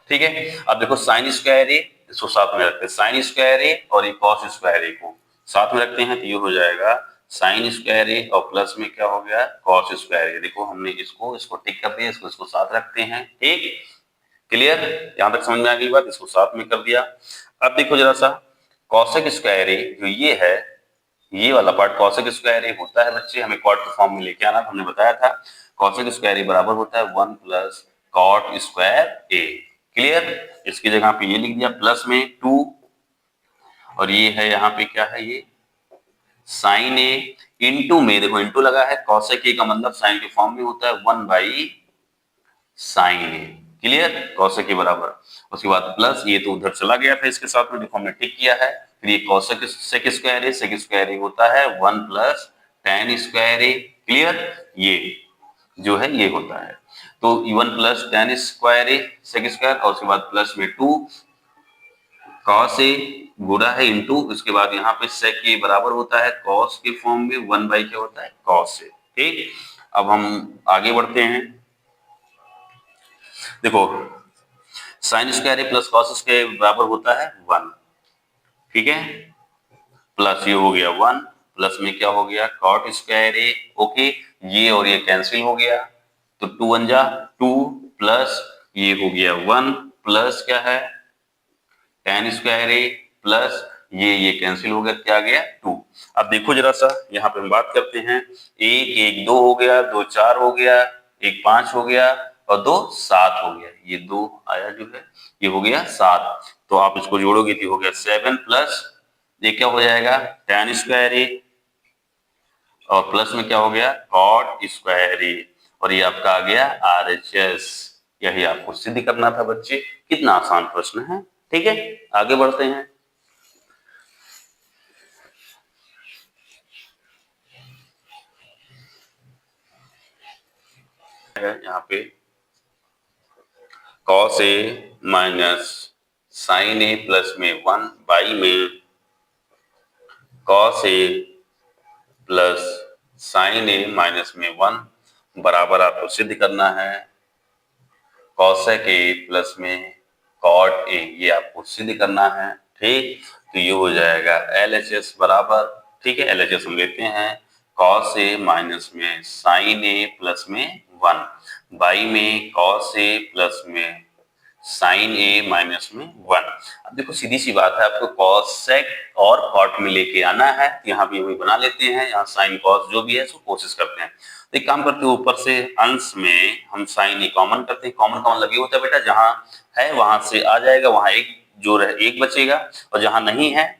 ठीक है। अब देखो साइन स्क्वायर ए, इसको साथ में रखते हैं, साइन स्क्वायर ए और ये कॉस स्क्वायर ए को साथ में रखते हैं तो ये हो जाएगा साइन स्क्वायर ए और प्लस में क्या हो गया कॉस स्क्वायर ए। देखो हमने इसको टिक कर दिया, इसको साथ रखते हैं। ठीक, क्लियर, यहां तक समझ में आ गई बात, इसको साथ में कर दिया। अब देखो जरा सा कॉसेक स्क्वायर ए जो ये है, ये वाला पार्ट कॉसेक स्क्वायर ए होता है बच्चे, हमें कॉट के फॉर्म में लेके आना, हमने बताया था कॉसेक स्क्वायर ए बराबर होता है 1 प्लस कॉट स्क्वायर ए। क्लियर, इसकी जगह पे ये लिख दिया प्लस में 2, और ये है यहाँ पे क्या है ये साइन ए इंटू में, देखो इंटू लगा है, कॉसेक ए का मतलब साइन के फॉर्म में होता है 1 by sine A. Clear, cosec के बराबर, उसके बाद प्लस ये तो उधर चला गया था इसके साथ में, देखो हमने टिक किया है, फिर ये कॉसेक सेक स्क्वायर ए, सेक स्क्वायर ए होता है 1 प्लस tan स्क्वायर ए। क्लियर, ये जो है ये होता है, तो 1 प्लस tan स्क्वायर ए सेक स्क्वायर और उसके बाद प्लस में 2 कॉस ए गुणा है इंटू, उसके बाद यहाँ पे सेक ए बराबर होता है कॉस के फॉर्म में 1 बाई क्या होता है कॉस ए। ठीक, अब हम आगे बढ़ते हैं। देखो साइन स्क्वायर ए प्लस कॉस स्क्वायर बराबर होता है 1, ठीक है, प्लस ये हो गया 1, प्लस में क्या हो गया कॉट स्क्वायर ए, ओके, ये और ये कैंसिल हो गया, तो 2 1 जा 2, प्लस ये हो गया 1, प्लस क्या है tan स्क्वायर ए, प्लस ये कैंसिल हो गया, क्या आ गया 2। अब देखो जरा सा यहाँ पे हम बात करते हैं, एक एक 2 हो गया, 2 4 हो गया, एक 5 हो गया और 2 7 हो गया, ये 2 आया जो है ये हो गया 7, तो आप इसको जोड़ोगे तो हो गया 7 प्लस ये क्या हो जाएगा tan स्क्वायर ए और प्लस में क्या हो गया कॉट स्क्वायर ए, और ये आपका आ गया RHS। यही आपको सिद्ध करना था बच्चे, कितना आसान प्रश्न है। ठीक है, आगे बढ़ते हैं। यहाँ पे cos a minus sine A plus में 1 बाई में cos a plus sine A minus में 1 बराबर आपको सिद्ध करना है cosec a प्लस में cot a, ये आपको सिद्ध करना है। ठीक, तो ये हो जाएगा LHS बराबर, ठीक है, LHS हम लेते हैं cos a माइनस में साइन a प्लस में 1 बाई में cos a प्लस में साइन ए माइनस में 1। अब देखो सीधी सी बात है, आपको cosec और cot में लेके आना है, यहाँ भी हम बना लेते हैं, यहाँ साइन cos जो भी है इसको कोशिश करते हैं। तो एक काम करते हैं, ऊपर से अंश में हम साइन ए कॉमन करते हैं, कॉमन कॉमन लगे होता है बेटा, जहां है वहां से आ जाएगा, वहां एक जो रहे एक बचेगा और जहां नहीं है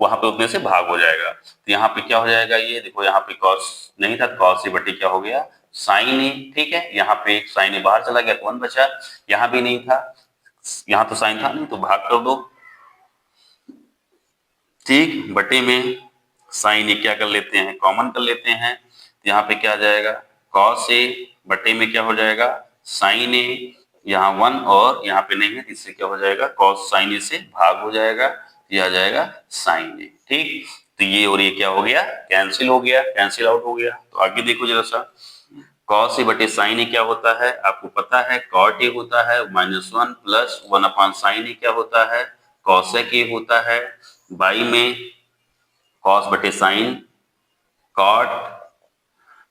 वहां पे उतने से भाग हो जाएगा। तो यहाँ पे क्या हो जाएगा, ये देखो यहाँ पे cos नहीं था, cos ए बटे क्या हो गया साइन ए, ठीक है, यहाँ पे साइन ए बाहर चला गया तो 1 बचा, यहाँ भी नहीं था, यहाँ तो साइन था नहीं तो भाग कर दो, ठीक, बटे में साइन ए क्या कर लेते हैं कॉमन कर लेते हैं, यहाँ पे क्या आ जाएगा cos ए बटे में क्या हो जाएगा साइन ए, यहाँ 1 और यहाँ पे नहीं है, इससे क्या हो जाएगा cos साइन ए से भाग हो जाएगा, ये आ जाएगा साइन ए। ठीक, तो ये और ये क्या हो गया कैंसिल हो गया, कैंसिल आउट हो गया। तो आगे देखो जरा सा, cos ए बटे साइन ए क्या होता है आपको पता है, cot ए होता है -1 प्लस 1 अपॉन साइन ए क्या होता है cosec ए होता है, बाई में cos बटे साइन cot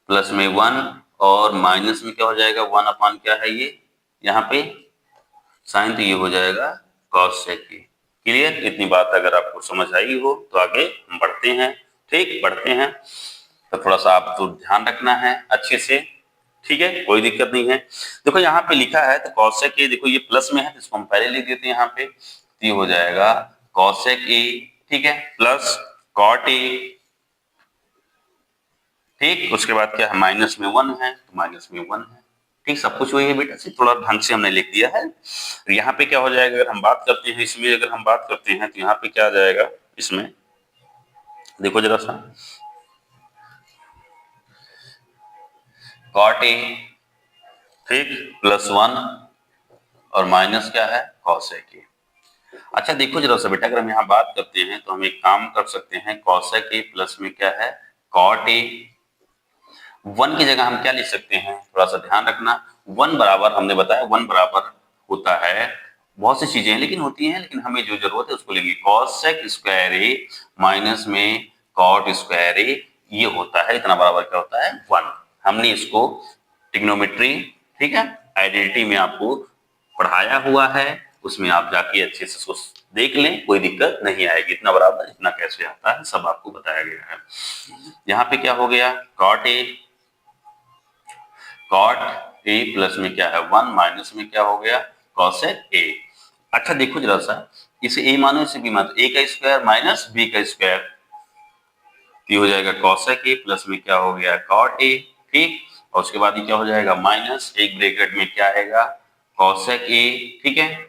प्लस में 1 और माइनस में क्या हो जाएगा 1 अपॉन क्या है ये यहाँ पे साइन, तो ये हो जाएगा cosec ए। क्लियर, इतनी बात अगर आपको समझ आई हो तो आगे हम बढ़ते हैं। ठीक, बढ़ते हैं, तो थोड़ा सा आपको ध्यान रखना है अच्छे से, ठीक है, कोई दिक्कत नहीं है। देखो यहाँ पे लिखा है तो cosec ए, देखो ये प्लस में है तो इसको हम पहले लिख देते हैं यहाँ पे, तो ये हो जाएगा cosec ए, ठीक है, प्लस cot ए, ठीक, उसके बाद क्या है माइनस में 1 है तो माइनस में 1 है, ठीक, सब कुछ वही है बेटा, सिर्फ थोड़ा ढंग से हमने लिख दिया है। यहाँ पे क्या हो जाएगा, अगर हम बात करते हैं इसमें, अगर हम बात करते हैं तो यहाँ पे क्या आ जाएगा इसमें, देखो जरा सा cot ए, ठीक, प्लस 1 और माइनस क्या है cosec ए। अच्छा देखो जरा सा बेटा, अगर हम यहाँ बात करते हैं तो हम एक काम कर सकते हैं, cosec ए प्लस में क्या है cot ए, 1 की जगह हम क्या लिख सकते हैं, थोड़ा सा ध्यान रखना, 1 बराबर हमने बताया 1 बराबर होता है, बहुत सी चीजें हैं लेकिन होती हैं, लेकिन हमें जो जरूरत है उसको लिखिए cosec स्क्वायर ए माइनस में cot स्क्वायर ए, ये होता है इतना बराबर क्या होता है 1। हमने इसको ट्रिग्नोमेट्री, ठीक है, आइडेंटिटी में आपको पढ़ाया हुआ है, उसमें आप जाके अच्छे से उसको देख लें, कोई दिक्कत नहीं आएगी, इतना बराबर इतना कैसे आता है सब आपको बताया गया है। यहाँ पे क्या हो गया cot ए प्लस में क्या है 1 माइनस में क्या हो गया cosec ए। अच्छा देखो जरा सा, इसे ए मानो इसे बी मानो, ए का स्क्वायर माइनस बी का स्क्वायर, ये हो जाएगा cosec ए प्लस में क्या हो गया cot ए, ठीक, और उसके बाद ये क्या हो जाएगा माइनस एक ब्रैकेट में क्या आएगा cosec ए, ठीक है,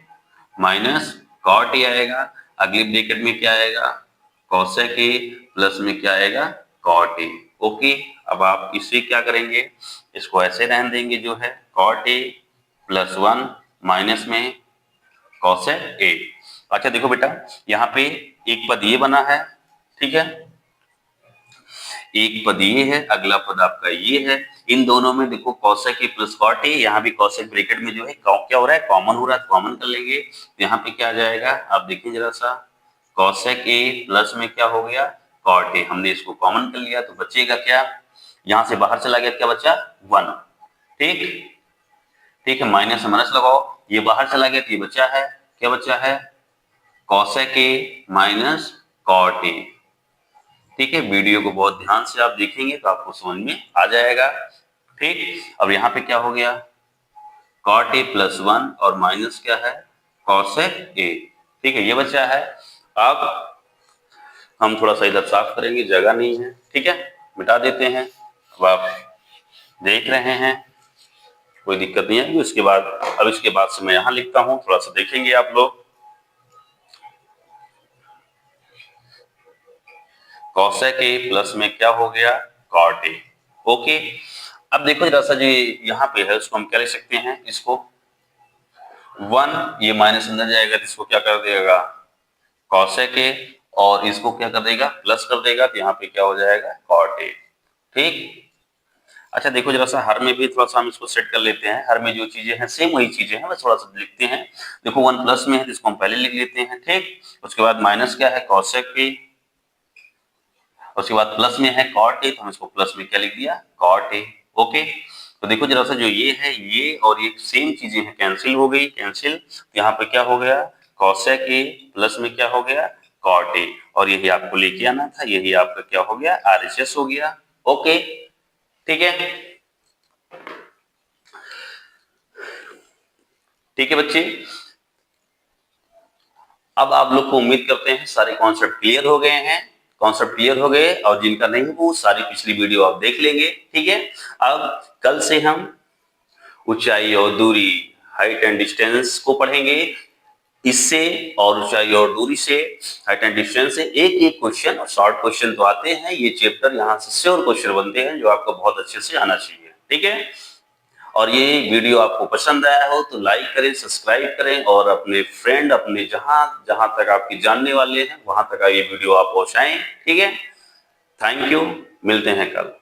माइनस cot ए आएगा, अगले ब्रैकेट में क्या आएगा cosec ए प्लस में क्या आएगा cot ए। ओके, अब आप इसे क्या करेंगे, इसको ऐसे रहने देंगे जो है cot ए प्लस 1 माइनस में cosec ए, अच्छा देखो बेटा, यहाँ पे एक पद ये बना है, ठीक है, एक पद ये है, अगला पद आपका ये है। इन दोनों में देखो cosec a plus cot a, यहाँ भी cosec ब्रैकेट में जो है क्या हो रहा है, कॉमन हो रहा है, कॉमन कर लेंगे तो यहाँ पे क्या आ जाएगा, आप देखिए जरा सा, cosec a प्लस में क्या हो गया, cot a, हमने इसको कॉमन कर लिया तो बचेगा क्या, यहाँ से बाहर चला गया, क्या बचा, 1, ठीक, ठीक है, माइनस माइनस लगाओ, ये बाहर चला गया तो ये बचा है, क्या बचा है, cosec a minus cot a, ठीक है। वीडियो को बहुत ध्यान से आप देखेंगे तो आपको समझ में आ जाएगा, ठीक। अब यहाँ पे क्या हो गया, cot a प्लस 1 और माइनस क्या है, cosec a, ठीक है, ये बचा है। अब हम थोड़ा सा इधर साफ करेंगे, जगह नहीं है, ठीक है, मिटा देते हैं। अब आप देख रहे हैं, कोई दिक्कत नहीं है। इसके बाद, अब इसके बाद से मैं यहाँ लिखता हूँ, थोड़ा सा देखेंगे आप लोग, cosec a प्लस में क्या हो गया, cot a, ओके। अब देखो जरा सा जी, यहाँ पे है, उसको हम क्या लिख सकते हैं, इसको 1, ये माइनस अंदर जाएगा तो इसको क्या कर देगा, cosec a, और इसको क्या कर देगा, प्लस कर देगा, तो यहाँ पे क्या हो जाएगा, cot a, ठीक। अच्छा देखो जरा सा, हर में भी थोड़ा सा हम इसको सेट कर लेते हैं, हर में जो चीजें हैं सेम वही चीजें हैं, बस थोड़ा सा लिखते हैं। देखो 1 प्लस में है तो इसको हम पहले लिख लेते हैं, ठीक। उसके बाद माइनस क्या है, cosec a, उसके बाद प्लस में है cot a, तो हम इसको प्लस में क्या लिख दिया, cot a, ओके। तो देखो जरा सा, जो ये है, ये और ये सेम चीजें हैं, कैंसिल हो गई, कैंसिल, तो यहाँ पे क्या हो गया, cosec a प्लस में क्या हो गया, cot a, और यही आपको लेके आना था, यही आपका क्या हो गया, RHS हो गया, ओके, ठीक है, ठीक है बच्चे। अब आप लोग को उम्मीद करते हैं सारे कॉन्सेप्ट क्लियर हो गए हैं, कॉन्सेप्ट क्लियर हो गए, और जिनका नहीं वो सारी पिछली वीडियो आप देख लेंगे, ठीक है। अब कल से हम ऊंचाई और दूरी, हाइट एंड डिस्टेंस को पढ़ेंगे। इससे और ऊंचाई और दूरी से, हाइट एंड डिस्टेंस से एक एक क्वेश्चन, और शॉर्ट क्वेश्चन तो आते हैं, ये चैप्टर यहाँ से श्योर क्वेश्चन बनते हैं जो आपको बहुत अच्छे से आना चाहिए, ठीक है। और ये वीडियो आपको पसंद आया हो तो लाइक करें, सब्सक्राइब करें, और अपने फ्रेंड, अपने जहां जहां तक आपके जानने वाले हैं वहां तक ये वीडियो आप पहुंचाएं, ठीक है। थैंक यू, मिलते हैं कल।